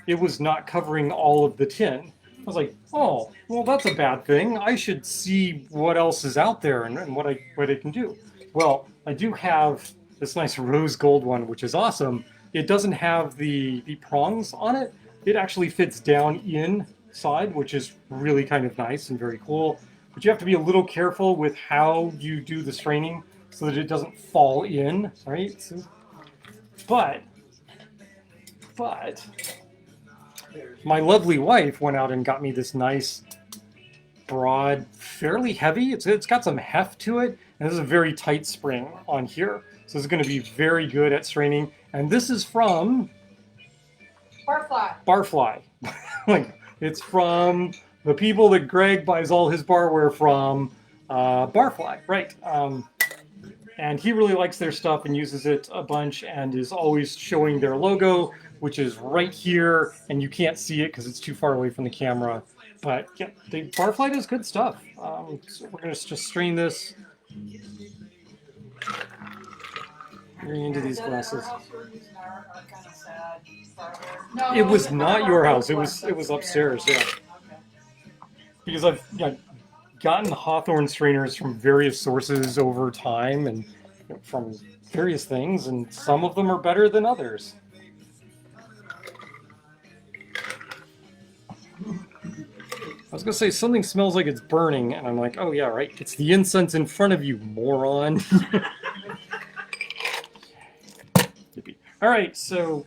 it was not covering all of the tin. I was like, oh, well, that's a bad thing. I should see what else is out there and what I can do. Well, I do have this nice rose gold one, which is awesome. It doesn't have the prongs on it. It actually fits down inside, which is really kind of nice and very cool. But you have to be a little careful with how you do the straining so that it doesn't fall in, right? So, but my lovely wife went out and got me this nice, broad, fairly heavy. It's got some heft to it, and this is a very tight spring on here. So it's going to be very good at straining. And this is from Barfly. Like, it's from the people that Greg buys all his barware from, Barfly, right? And he really likes their stuff and uses it a bunch and is always showing their logo, which is right here, and you can't see it because it's too far away from the camera. But yeah, Barfly does good stuff. So we're gonna just strain this into these glasses. No, It was not your house. It was upstairs. Yeah, because I've gotten Hawthorne strainers from various sources over time and from various things, and some of them are better than others. I was gonna say something smells like it's burning, and I'm like, oh yeah, right. It's the incense in front of you, moron. All right, so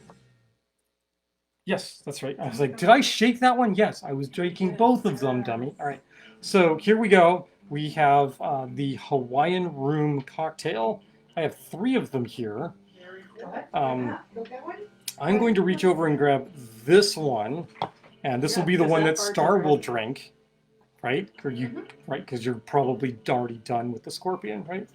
yes, that's right. I was like, did I shake that one? Yes, I was shaking both of them, dummy. All right, so here we go. We have the Hawaiian Room cocktail. I have 3 of them here. I'm going to reach over and grab this one, and this will be the one that Star will drink, right? Or you, right? Because you're probably already done with the scorpion, right?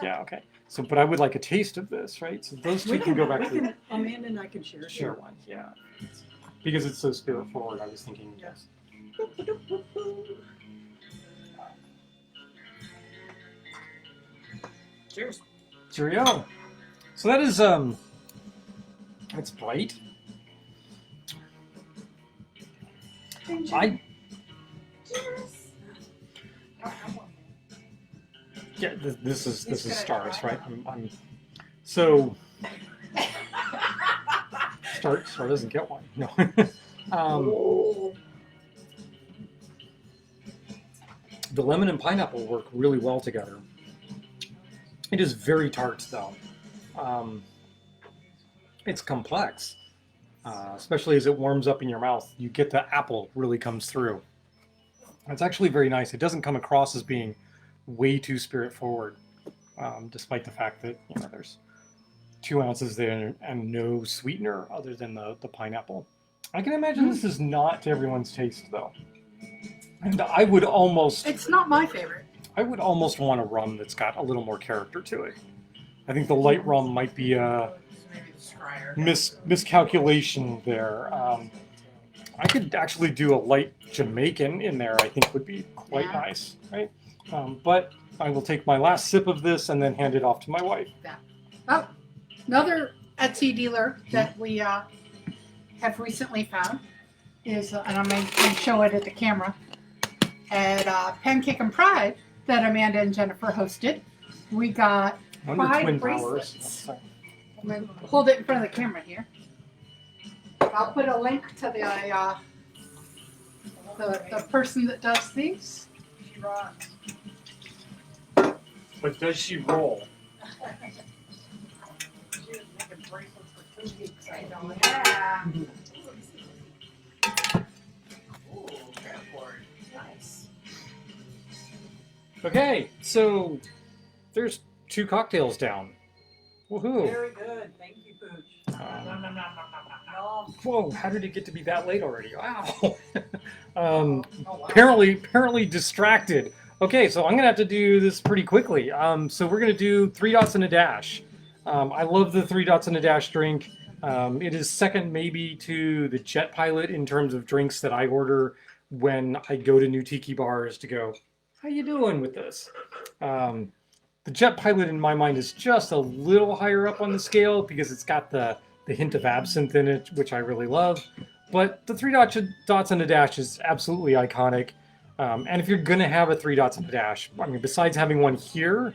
Yeah, okay. So, but I would like a taste of this, right? So those 2 can go back to Amanda and I can share. share one, yeah. Because it's so spirit forward, I was thinking, yes. Cheers. Cheerio. So that is it's bright. Yeah, this is He's gonna stars, try. right? So Star doesn't get one. No. Oh. The lemon and pineapple work really well together. It is very tart, though. It's complex, especially as it warms up in your mouth. You get the apple really comes through. It's actually very nice. It doesn't come across as being way too spirit forward, despite the fact that there's 2 ounces there and no sweetener other than the pineapple. I can imagine this is not to everyone's taste, though. And I would almost It's not my favorite. want a rum that's got a little more character to it. I think the light rum might be a Maybe the scryer. miscalculation there. I could actually do a light Jamaican in there. I think would be quite nice, right? But I will take my last sip of this and then hand it off to my wife. Oh, another Etsy dealer that we have recently found is, and I'm going to show it at the camera, at Pancake and Pride that Amanda and Jennifer hosted. We got Under 5 Twin bracelets. Towers. I'm going to hold it in front of the camera here. I'll put a link to the person that does these. She rocks. But does she roll? She was making bracelets for 2 weeks. I know. Yeah. Ooh, cardboard. Nice. Okay, so there's 2 cocktails down. Woohoo! Very good. Thank you, Pooch. Nom, nom, nom, nom, nom, nom, nom. Whoa! How did it get to be that late already? Wow. Oh, wow. Apparently distracted. Okay, so I'm gonna have to do this pretty quickly. So we're gonna do 3 dots and a dash. I love the 3 dots and a dash drink. It is second maybe to the Jet Pilot in terms of drinks that I order when I go to new tiki bars to go, how you doing with this? The Jet Pilot in my mind is just a little higher up on the scale because it's got the hint of absinthe in it, which I really love. But the 3 dots and a dash is absolutely iconic. And if you're going to have a 3 dots and a dash, I mean, besides having one here,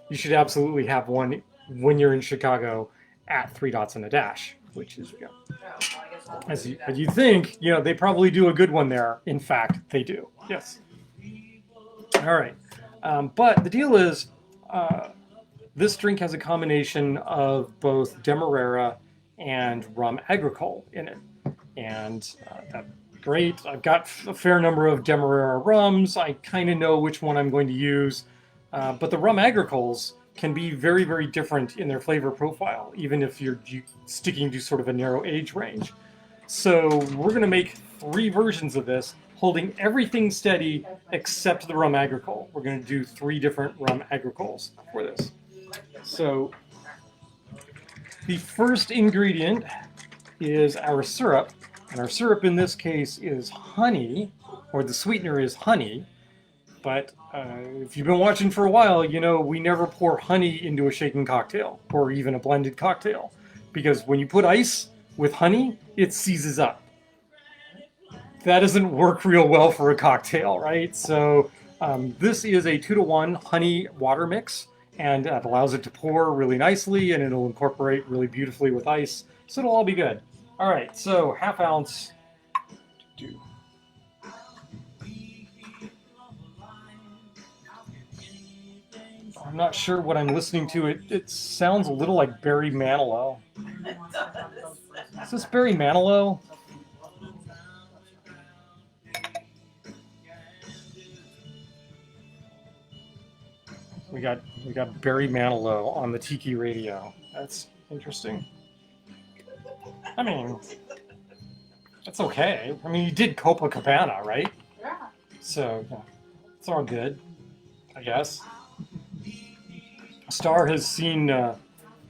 you should absolutely have one when you're in Chicago at 3 dots and a dash, which is, Yeah, well, I guess I'll as do you think, they probably do a good one there. In fact, they do. Yes. All right. But the deal is, this drink has a combination of both Demerara and rum agricole in it. And that's great. I've got a fair number of Demerara rums. I kind of know which one I'm going to use. But the rum agricoles can be very, very different in their flavor profile, even if you're sticking to sort of a narrow age range. So we're going to make 3 versions of this, holding everything steady except the rum agricole. We're going to do 3 different rum agricoles for this. So the first ingredient is our syrup, and our syrup in this case is honey, or the sweetener is honey. But if you've been watching for a while, we never pour honey into a shaken cocktail or even a blended cocktail, because when you put ice with honey, it seizes up. That doesn't work real well for a cocktail, right? So this is a 2-to-1 honey water mix, and that allows it to pour really nicely, and it'll incorporate really beautifully with ice, so it'll all be good. All right, so ½ ounce. I'm not sure what I'm listening to. It sounds a little like Barry Manilow. Is this Barry Manilow? We got Barry Manilow on the Tiki radio. That's interesting. I mean, that's okay. I mean, you did Copacabana, right? Yeah. So it's all good, I guess. Star has seen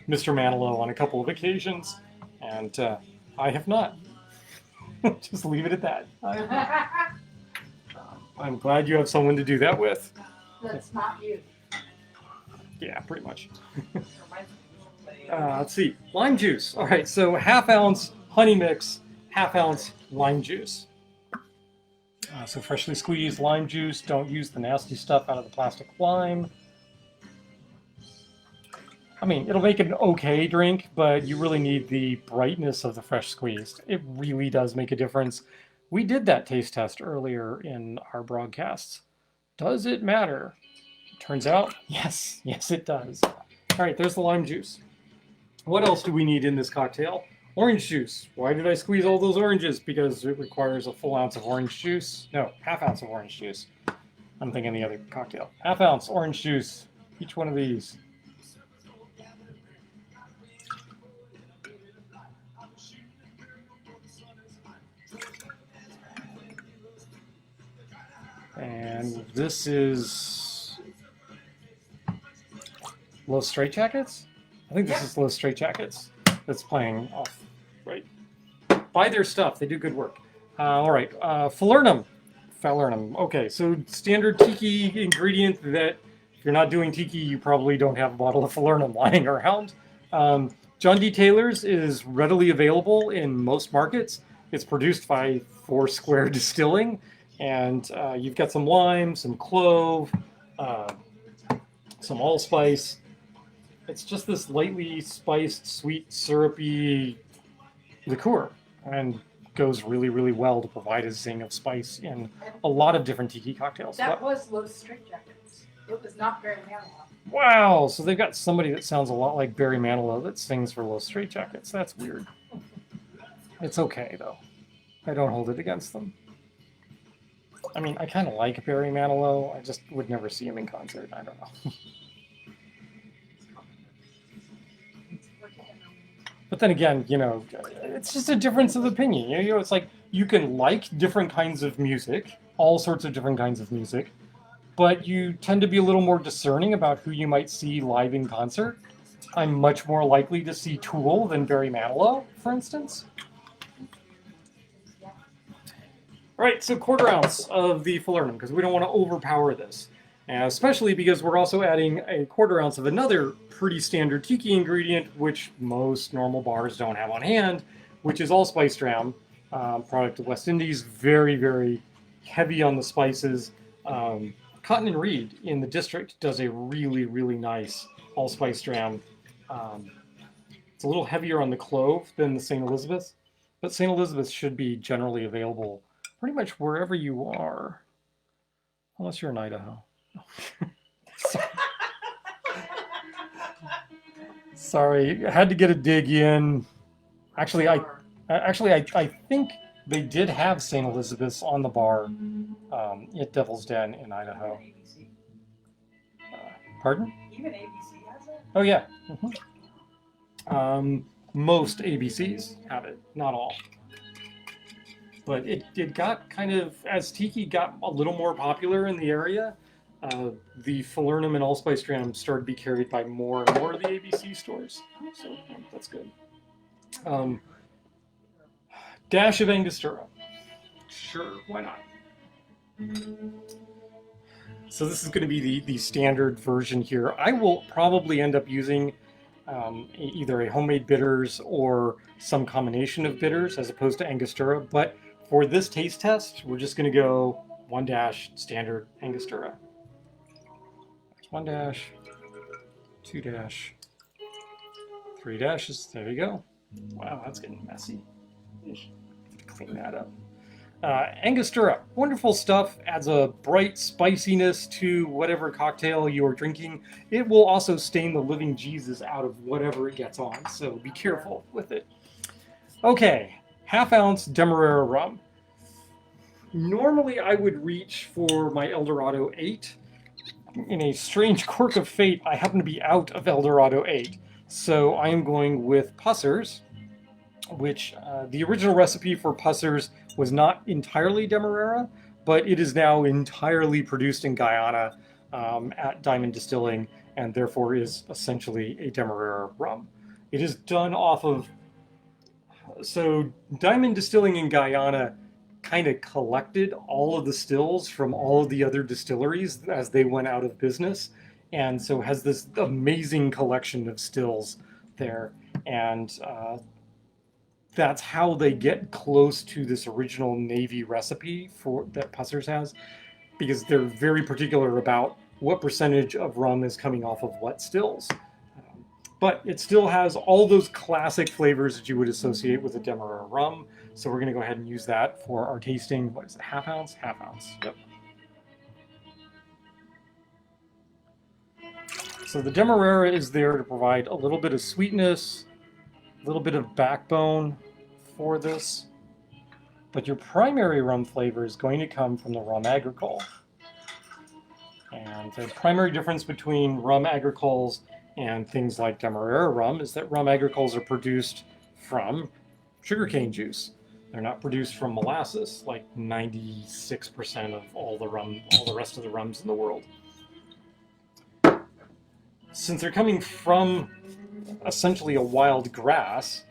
Mr. Manilow on a couple of occasions, and I have not. Just leave it at that. I'm glad you have someone to do that with. That's not you. Yeah, pretty much. Let's see. Lime juice. All right, so ½ ounce honey mix, ½ ounce lime juice. So freshly squeezed lime juice. Don't use the nasty stuff out of the plastic lime. I mean, it'll make an okay drink, but you really need the brightness of the fresh squeezed. It really does make a difference. We did that taste test earlier in our broadcasts. Does it matter? Turns out, yes, yes it does. All right, there's the lime juice. What else do we need in this cocktail? Orange juice. Why did I squeeze all those oranges? Because it requires a full ounce of orange juice. No, half ounce of orange juice. I'm thinking the other cocktail. Half ounce orange juice. Each one of these. And this is Los Straitjackets? I think this is Los Straitjackets that's playing off, right? Buy their stuff. They do good work. All right. Falernum. Falernum. Okay, so standard tiki ingredient that if you're not doing tiki, you probably don't have a bottle of falernum lying around. John D. Taylor's is readily available in most markets. It's produced by Four Square Distilling. And you've got some lime, some clove, some allspice. It's just this lightly spiced, sweet, syrupy liqueur, and goes really, really well to provide a zing of spice in a lot of different tiki cocktails. That was Los Straitjackets. It was not very Manilow. Wow, so they've got somebody that sounds a lot like Barry Manilow that sings for Los Straitjackets. That's weird. It's okay, though. I don't hold it against them. I mean, I kind of like Barry Manilow. I just would never see him in concert. I don't know. But then again, you know, it's just a difference of opinion. You know, it's like you can like different kinds of music, all sorts of different kinds of music, but you tend to be a little more discerning about who you might see live in concert. I'm much more likely to see Tool than Barry Manilow, for instance. All right, so 1/4 ounce of the falernum, because we don't want to overpower this. Especially because we're also adding a 1/4 ounce of another pretty standard tiki ingredient, which most normal bars don't have on hand, which is allspice dram, product of West Indies. Very, very heavy on the spices. Cotton and Reed in the district does a really, really nice allspice dram. It's a little heavier on the clove than the St. Elizabeth, but St. Elizabeth should be generally available pretty much wherever you are, unless you're in Idaho. Sorry, I had to get a dig in. Actually, I think they did have St. Elizabeth's on the bar at Devil's Den in Idaho. ABC. Pardon? Even ABC has it? Oh yeah. Most ABCs have it, not all. But it got kind of, as tiki got a little more popular in the area, the falernum and allspice dram started to be carried by more and more of the ABC stores. So that's good. Dash of Angostura. Sure, why not? So this is going to be the standard version here. I will probably end up using either a homemade bitters or some combination of bitters as opposed to Angostura, but for this taste test, we're just going to go 1 dash standard Angostura. 1 dash, 2 dash, 3 dashes. There you go. Wow, that's getting messy. Clean that up. Angostura, wonderful stuff. Adds a bright spiciness to whatever cocktail you're drinking. It will also stain the living Jesus out of whatever it gets on, so be careful with it. Okay, 1/2 ounce Demerara rum. Normally I would reach for my Eldorado 8. In a strange quirk of fate, I happen to be out of Eldorado 8. So I am going with Pussers, which the original recipe for Pussers was not entirely Demerara, but it is now entirely produced in Guyana at Diamond Distilling, and therefore is essentially a Demerara rum. It is done off of... So Diamond Distilling in Guyana kind of collected all of the stills from all of the other distilleries as they went out of business, and so has this amazing collection of stills there, and that's how they get close to this original Navy recipe for that Pussers has, because they're very particular about what percentage of rum is coming off of what stills. but it still has all those classic flavors that you would associate with a Demerara rum. So we're going to go ahead and use that for our tasting. What is it? Half ounce? Half ounce. Yep. So the Demerara is there to provide a little bit of sweetness, a little bit of backbone for this. But your primary rum flavor is going to come from the rum agricole. And the primary difference between rum agricoles and things like Demerara rum is that rum agricoles are produced from sugarcane juice. They're not produced from molasses, like 96% of all the rest of the rums in the world. Since they're coming from essentially a wild grass,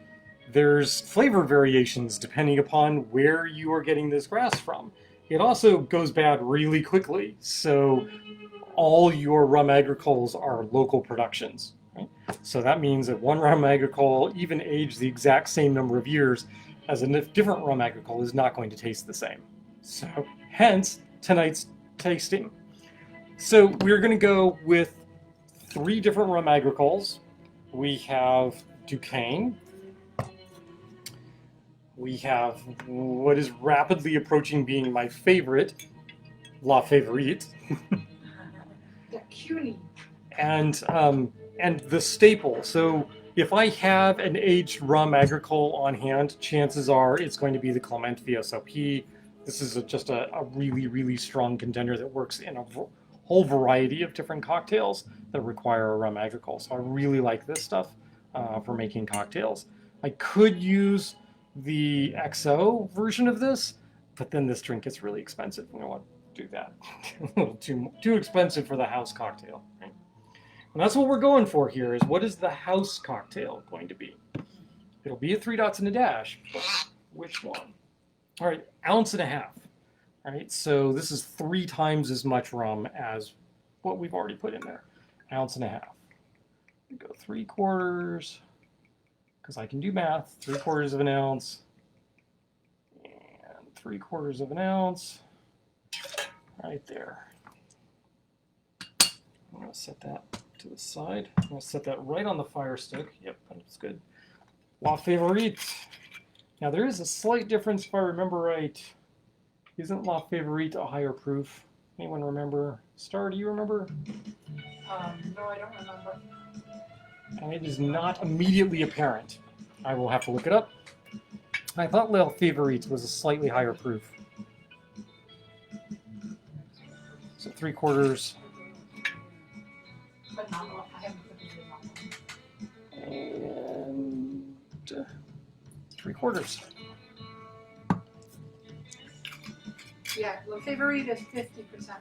there's flavor variations depending upon where you are getting this grass from. It also goes bad really quickly, so all your rum agricoles are local productions. Right? So that means that one rum agricole, even aged the exact same number of years as a different rum agricole, is not going to taste the same. So hence tonight's tasting. So we're going to go with 3 different rum agricoles. We have Duquesne. We have what is rapidly approaching being my favorite, La Favorite. The cuny. And the staple. So if I have an aged rum agricole on hand, chances are it's going to be the Clement VSOP. This is just a really, really strong contender that works in a whole variety of different cocktails that require a rum agricole. So I really like this stuff for making cocktails. I could use the XO version of this, but then this drink gets really expensive. We don't want to do that. A little too expensive for the house cocktail. Right? And that's what we're going for here, is what is the house cocktail going to be? It'll be a 3 dots and a dash, but which one? All right, 1.5 ounces. All right, so this is 3 times as much rum as what we've already put in there. 1.5 ounces. Go 3/4, because I can do math. 3/4 of an ounce and 3/4 of an ounce right there. I'm going to set that to the side. I'm going to set that right on the fire stick. Yep, that's good. La Favorite. Now there is a slight difference if I remember right. Isn't La Favorite a higher proof? Anyone remember? Star, do you remember? No, I don't remember. And it is not immediately apparent. I will have to look it up. I thought La Favorite was a slightly higher proof. So 3/4. But not enough. I haven't put it in. And 3/4. Yeah, the favorite is 50%.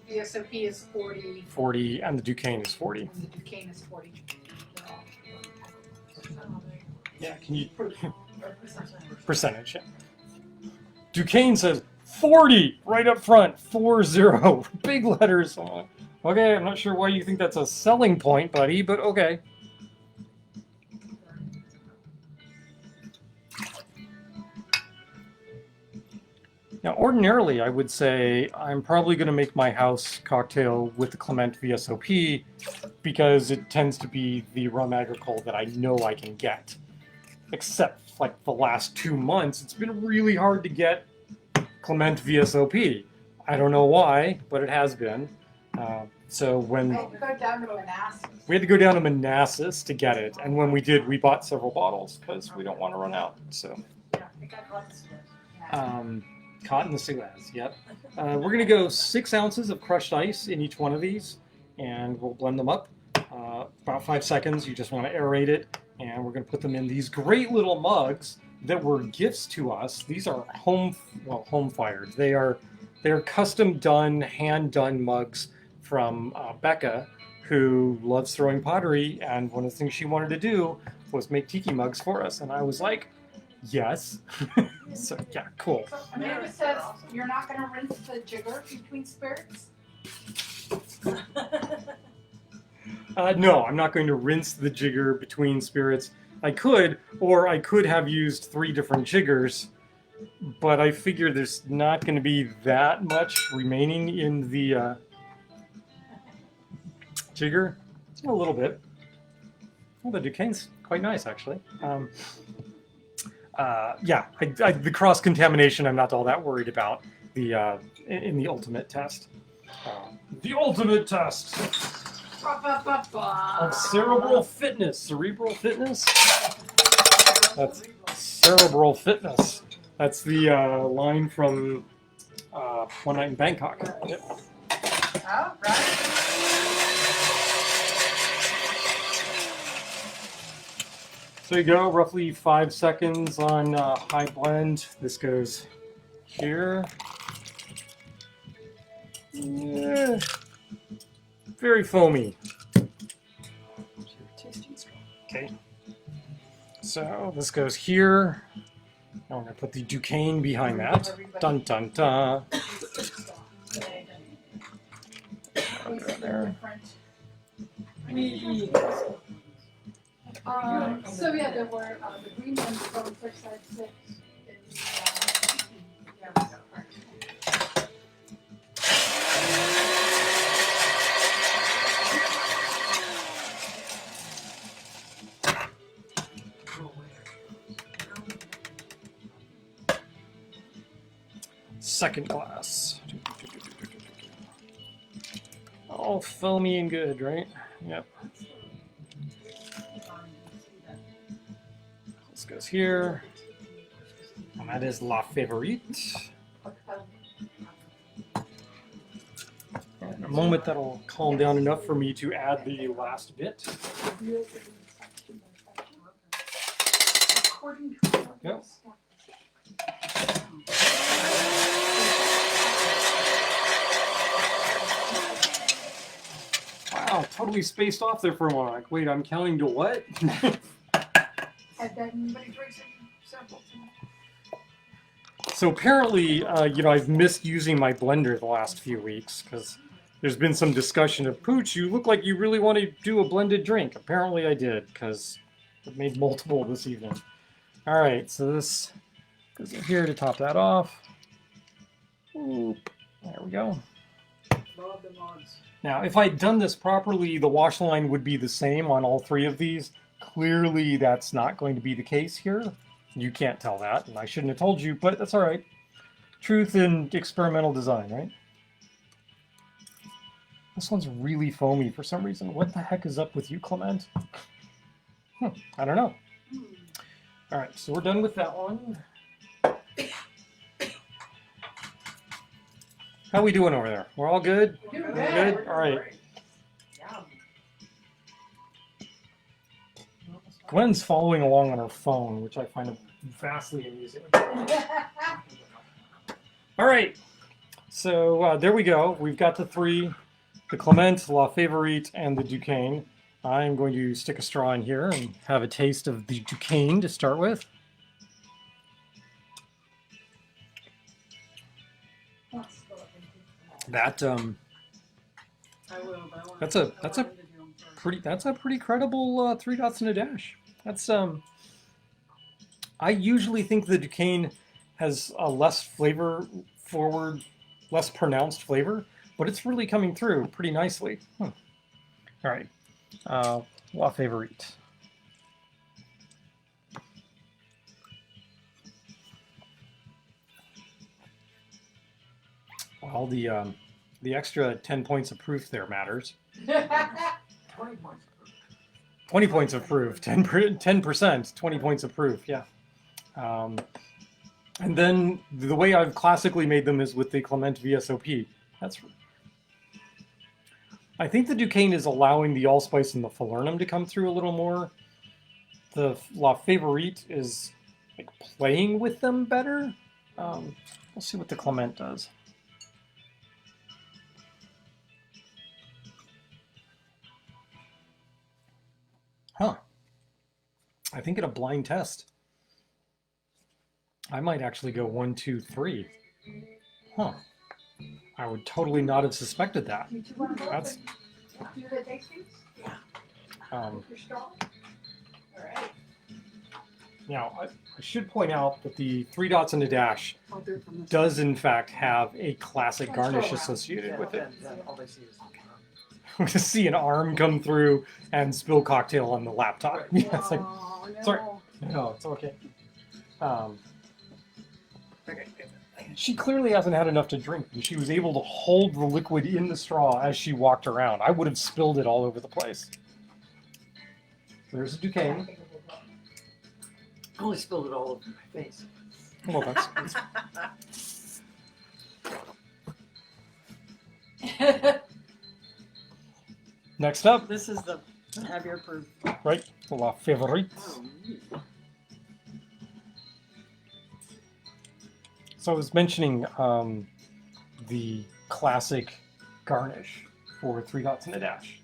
The SOP is 40, 40, and the Duquesne is 40. and the Duquesne is 40. Yeah, can you... Percentage. Percentage, yeah. Duquesne says 40 right up front, 40, big letters. Okay, I'm not sure why you think that's a selling point, buddy, but okay. Now, ordinarily, I would say I'm probably going to make my house cocktail with the Clement VSOP because it tends to be the rum agricole that I know I can get. Except, like, the last 2 months, it's been really hard to get Clement VSOP. I don't know why, but it has been. So when I had to go down to Manassas. we had to go down to Manassas to get it, and when we did, we bought several bottles because we don't want to run out. So, Yeah, I got caught this year. caught in the Suez. Yep. We're gonna go 6 ounces of crushed ice in each one of these, and we'll blend them up. About 5 seconds. You just want to aerate it, and we're gonna put them in these great little mugs that were gifts to us. These are home fired. They're custom done, hand done mugs from Becca, who loves throwing pottery, and one of the things she wanted to do was make tiki mugs for us, and I was like, yes. So yeah, cool. So Amanda says you're not going to rinse the jigger between spirits? No, I'm not going to rinse the jigger between spirits. I could, or I could have used 3 different jiggers, but I figure there's not going to be that much remaining in the jigger. A little bit. Well, the Duquesne's quite nice, actually. Yeah, the cross contamination I'm not all that worried about. In the ultimate test. The ultimate test of cerebral fitness. That's cerebral fitness. That's the line from One Night in Bangkok. Yep. Oh, right. So you go, roughly 5 seconds on high blend. This goes here. Yeah. Very foamy. Okay. So this goes here. Now I'm going to put the Duquesne behind that. Dun dun dun. There. So yeah, there were the green ones from first side 6. Second glass. All foamy and good, right? Yep. This goes here. And that is La Favorite. In a moment, that'll calm down enough for me to add the last bit. Yep. Wow, totally spaced off there for a moment. Like, wait, I'm counting to what? And then when he drinks it, samples. So apparently, I've missed using my blender the last few weeks because there's been some discussion of, Pooch, you look like you really want to do a blended drink. Apparently I did because I made multiple this evening. All right, so this goes in here to top that off. Oop, there we go. Now, if I'd done this properly, the wash line would be the same on all three of these. Clearly, that's not going to be the case here. You can't tell that, and I shouldn't have told you, but that's all right. Truth in experimental design, right? This one's really foamy for some reason. What the heck is up with you, Clement? I don't know. All right, so we're done with that one. How we doing over there? We're all good? You're Good? All right. Gwen's following along on her phone, which I find vastly amusing. All right, so there we go. We've got the three, the Clement, La Favorite, and the Duquesne. I'm going to stick a straw in here and have a taste of the Duquesne to start with. That that's a pretty credible 3 dots and a dash. That's I usually think the Duquesne has a less flavor forward, less pronounced flavor, but it's really coming through pretty nicely. All right, La Favorite. Well, the extra 10 points of proof there matters. 20 points. 20 points of proof, 10%, 20 points of proof, yeah. And then the way I've classically made them is with the Clement VSOP. I think the Duquesne is allowing the allspice and the falernum to come through a little more. The La Favorite is like playing with them better. We'll see what the Clement does. Huh. I think in a blind test, I might actually go 1, 2, 3. Huh. I would totally not have suspected that. That's. Do the tastings? You're strong? All right. Now, I should point out that the 3 dots and a dash does in fact have a classic garnish associated with it. All they see is to see an arm come through and spill cocktail on the laptop. Yeah, it's like, Oh, no. sorry. No, it's okay. She clearly hasn't had enough to drink, and she was able to hold the liquid in the straw as she walked around. I would have spilled it all over the place. There's a Duquesne. I only spilled it all over my face. Well, that's next up, This is the heavier proof. right? La Favorite. Oh, neat. So I was mentioning the classic garnish for 3 dots and a dash.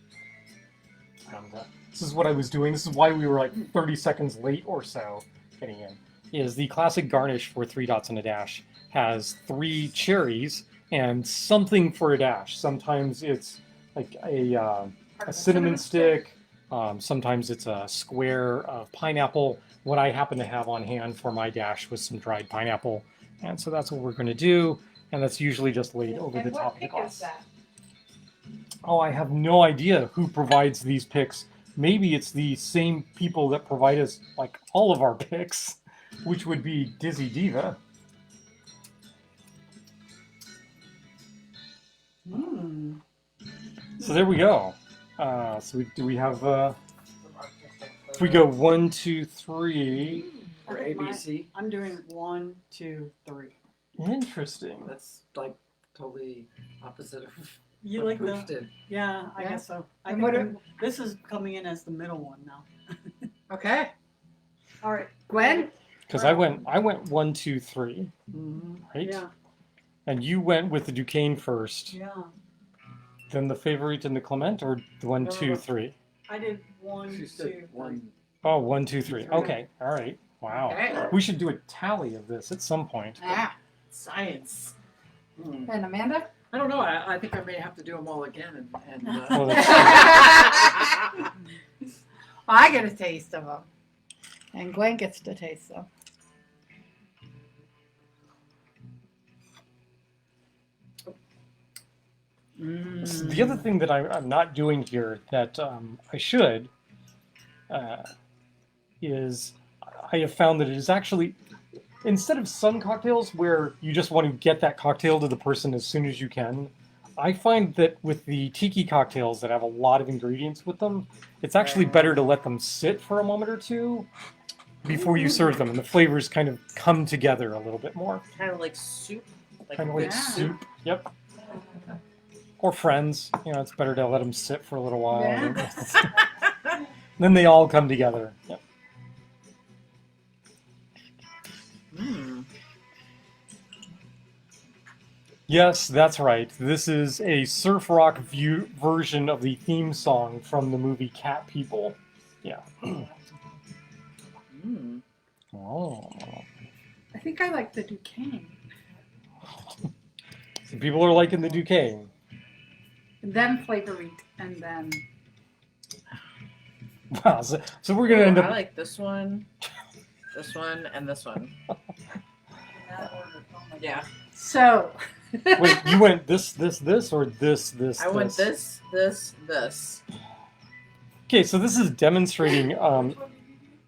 And this is what I was doing. This is why we were like 30 seconds late or so getting in. Is the classic garnish for 3 dots and a dash has 3 cherries and something for a dash. Sometimes it's like a cinnamon stick. Sometimes it's a square of pineapple. What I happen to have on hand for my dash was some dried pineapple. And so that's what we're going to do. And that's usually just laid over And the what top of the pick glass. is that? Oh, I have no idea who provides these picks. Maybe it's the same people that provide us like all of our picks, which would be Dizzy Diva. Mm. So there we go. So we have if we go 1, 2, 3. For ABC. I'm doing 1, 2, 3. Interesting. That's like totally opposite of You what like Pooch the? did. Yeah, I Yeah. guess so. I And think what this is coming in as the middle one now. Okay. All right. Gwen? Because I went 1, 2, 3, Mm-hmm. right? Yeah, And you went with the Duquesne first, yeah. then the Favorite and the Clement, or the 1, No, 2, no. 3? I did 1, She 2, said 3. one. Oh, 1, 2, 3. Three. Okay, all right. Wow. Okay. We should do a tally of this at some point. Ah. Science. Mm. And Amanda? I don't know. I think I may have to do them all again. And Well, that's I get a taste of them. And Gwen gets to taste them. Mm. the other thing that I'm not doing here that I should is I have found that it is actually, instead of some cocktails where you just want to get that cocktail to the person as soon as you can, I find that with the tiki cocktails that have a lot of ingredients with them, it's actually better to let them sit for a moment or two before you serve them, and the flavors kind of come together a little bit more. kind of like soup. Kind of like Yeah. soup. Yep. Or friends. You know, it's better to let them sit for a little while. Yeah. Then they all come together. Yep. Mm. Yes, that's right. This is a surf rock version of the theme song from the movie Cat People. Yeah. Mm. Oh. I think I like the Duquesne. So people are liking the Duquesne. And then Flavorite. And then. Wow. So we're gonna end I up. like this one, and this one. Yeah. So. Wait, you went this, or this? I went this. Okay, so this is demonstrating.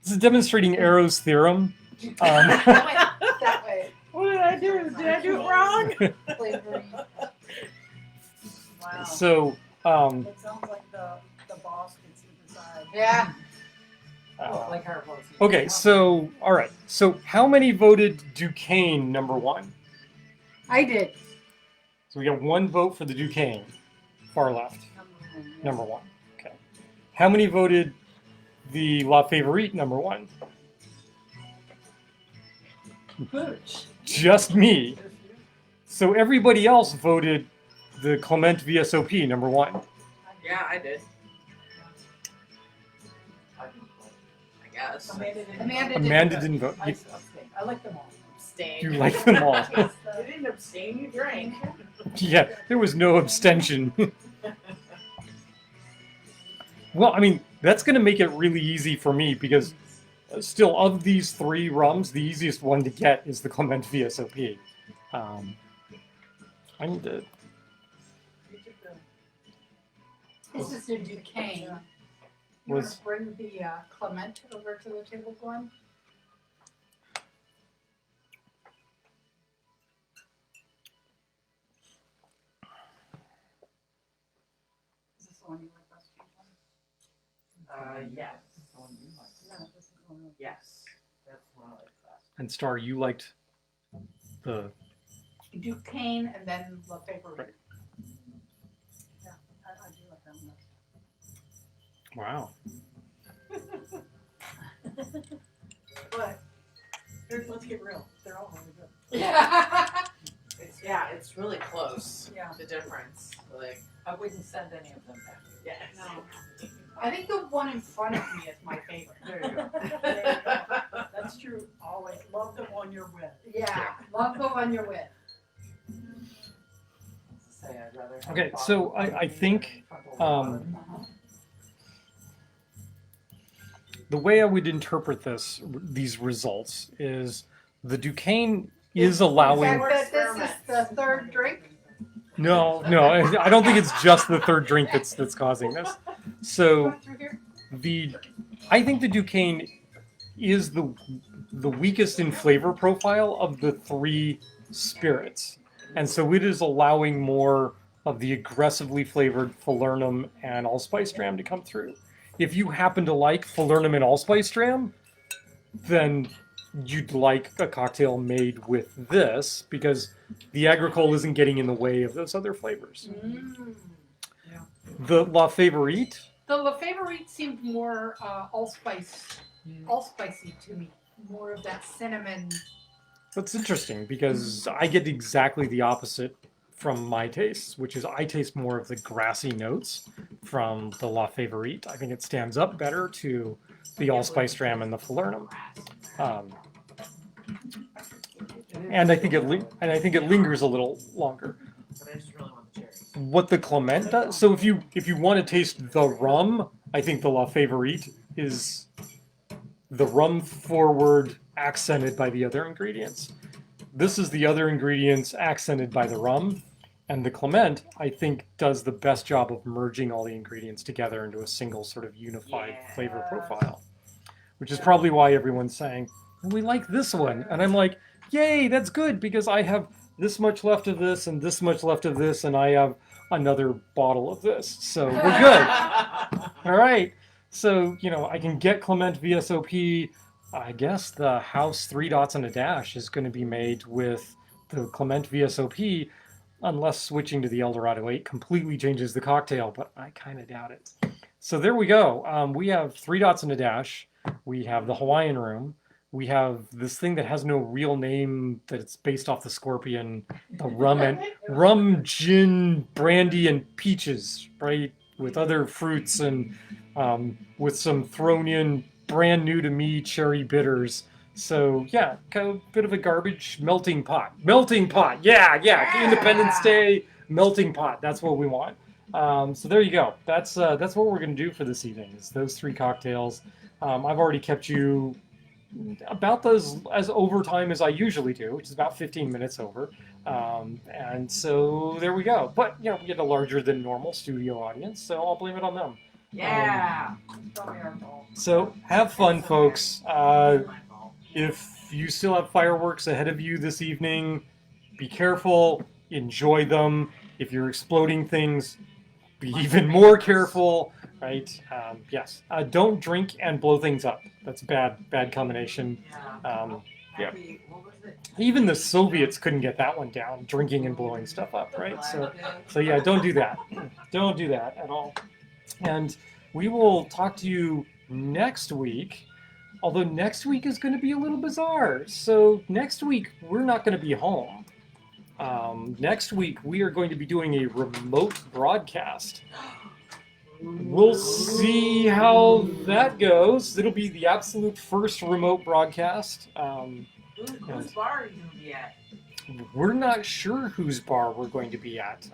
This is demonstrating Arrow's theorem. That way. What did I do? Did I do it wrong? Flavoring. Wow. So, It sounds like the boss can see inside. Yeah. Like her voice. okay, so all right. So how many voted Duquesne number 1? I did. So we got 1 vote for the Duquesne, far left, number 1. Okay. How many voted the La Favorite number 1? Pooch. Just me. So everybody else voted the Clement VSOP number 1. Yeah, I did. I guess. Amanda Didn't vote. I like them all. Abstain. You like them all. You didn't abstain. You drank. Yeah, there was no abstention. Well, I mean, that's going to make it really easy for me because still, of these 3 rums, the easiest one to get is the Clement VSOP. I need to... This is the Duquesne. You want to bring the Clement over to the table, Glenn? Is this the one you like best? Yes. No, this is the one. Yes. That's one I like best. And Star, you liked the Duquesne and then Lefebvre. Right. I do like that one. wow. But let's get real. They're all really good. It's really close. Yeah. The difference. Like I wouldn't send any of them back. yes. No. I think the one in front of me is my favorite. There you go. There you go. That's true. Always love the one you're with. Yeah, love the one you're with. Say I'd rather have Okay, bottom so I think bottom. the way I would interpret these results is the Duquesne is allowing. That this is the third drink? No, I don't think it's just the third drink that's causing this. So Through here? I think the Duquesne is the weakest in flavor profile of the three spirits, and so it is allowing more of the aggressively flavored falernum and allspice dram to come through. If you happen to like falernum and allspice dram, then you'd like a cocktail made with this because the agricole isn't getting in the way of those other flavors. Mm. The La Favorite, The Lefebvre seemed more allspicey to me. More of that cinnamon. that's interesting because I get exactly the opposite from my tastes, which is I taste more of the grassy notes from the La Favorite. I think it stands up better to the allspice dram and the falernum. And I think it lingers a little longer. But I just really want the cherries. What the Clement does, so if you want to taste the rum, I think the La Favorite is the rum forward accented by the other ingredients. This is the other ingredients accented by the rum, and the Clement I think does the best job of merging all the ingredients together into a single sort of unified flavor profile, which is probably why everyone's saying we like this one, and I'm like, yay, that's good because I have this much left of this and this much left of this, and I have another bottle of this, so we're good. All right, so I can get Clement VSOP. I guess the House 3 Dots and a Dash is going to be made with the Clement VSOP, unless switching to the Eldorado 8 completely changes the cocktail, but I kind of doubt it. So there we go. We have 3 Dots and a Dash. We have the Hawaiian Room. We have this thing that has no real name, that it's based off the Scorpion, the rum, gin, brandy, and peaches, right? With other fruits and with some thrown in brand new to me cherry bitters. So yeah, kind of a bit of a garbage melting pot. Yeah. Independence Day melting pot. That's what we want. So there you go. That's what we're gonna do for this evening. Is those three cocktails. I've already kept you about as over time as I usually do, which is about 15 minutes over. And so there we go. But we get a larger than normal studio audience, so I'll blame it on them. Yeah. So have fun, folks. If you still have fireworks ahead of you this evening, be careful, enjoy them. If you're exploding things, be even more careful, right? Yes. Don't drink and blow things up. That's a bad combination. Yeah. What was it? Even the Soviets couldn't get that one down, drinking and blowing stuff up, right? So yeah, don't do that. Don't do that at all. And we will talk to you next week, although next week is going to be a little bizarre. So next week, we're not going to be home. Next week, we are going to be doing a remote broadcast. We'll see how that goes. It'll be the absolute first remote broadcast. Whose bar are you going to be at? We're not sure whose bar we're going to be at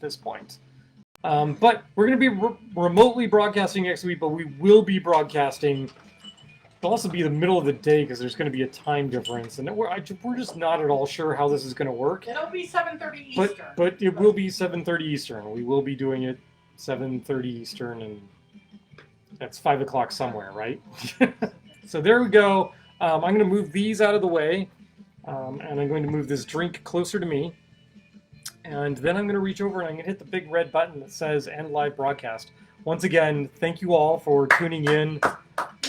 this point. But we're going to be remotely broadcasting next week, but we will be broadcasting. It'll also be the middle of the day because there's going to be a time difference, and we're just not at all sure how this is going to work. It'll be 7:30 Eastern. But it will be 7:30 Eastern. We will be doing it 7:30 Eastern, and that's 5 o'clock somewhere, right? So there we go. I'm going to move these out of the way, and I'm going to move this drink closer to me. And then I'm going to reach over and I'm going to hit the big red button that says End Live Broadcast. Once again, thank you all for tuning in.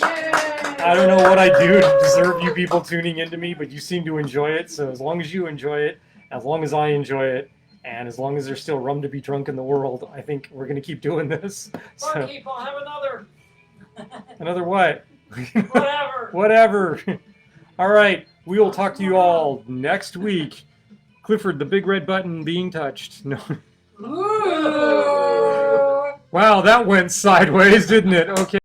I don't know what I do to deserve you people tuning into me, but you seem to enjoy it. So as long as you enjoy it, as long as I enjoy it, and as long as there's still rum to be drunk in the world, I think we're going to keep doing this. So, Barkeep, I'll have another. another what? Whatever. Whatever. All right. We will talk to you all next week. Clifford, the big red button being touched. No. Ooh. Wow, that went sideways, didn't it? Okay.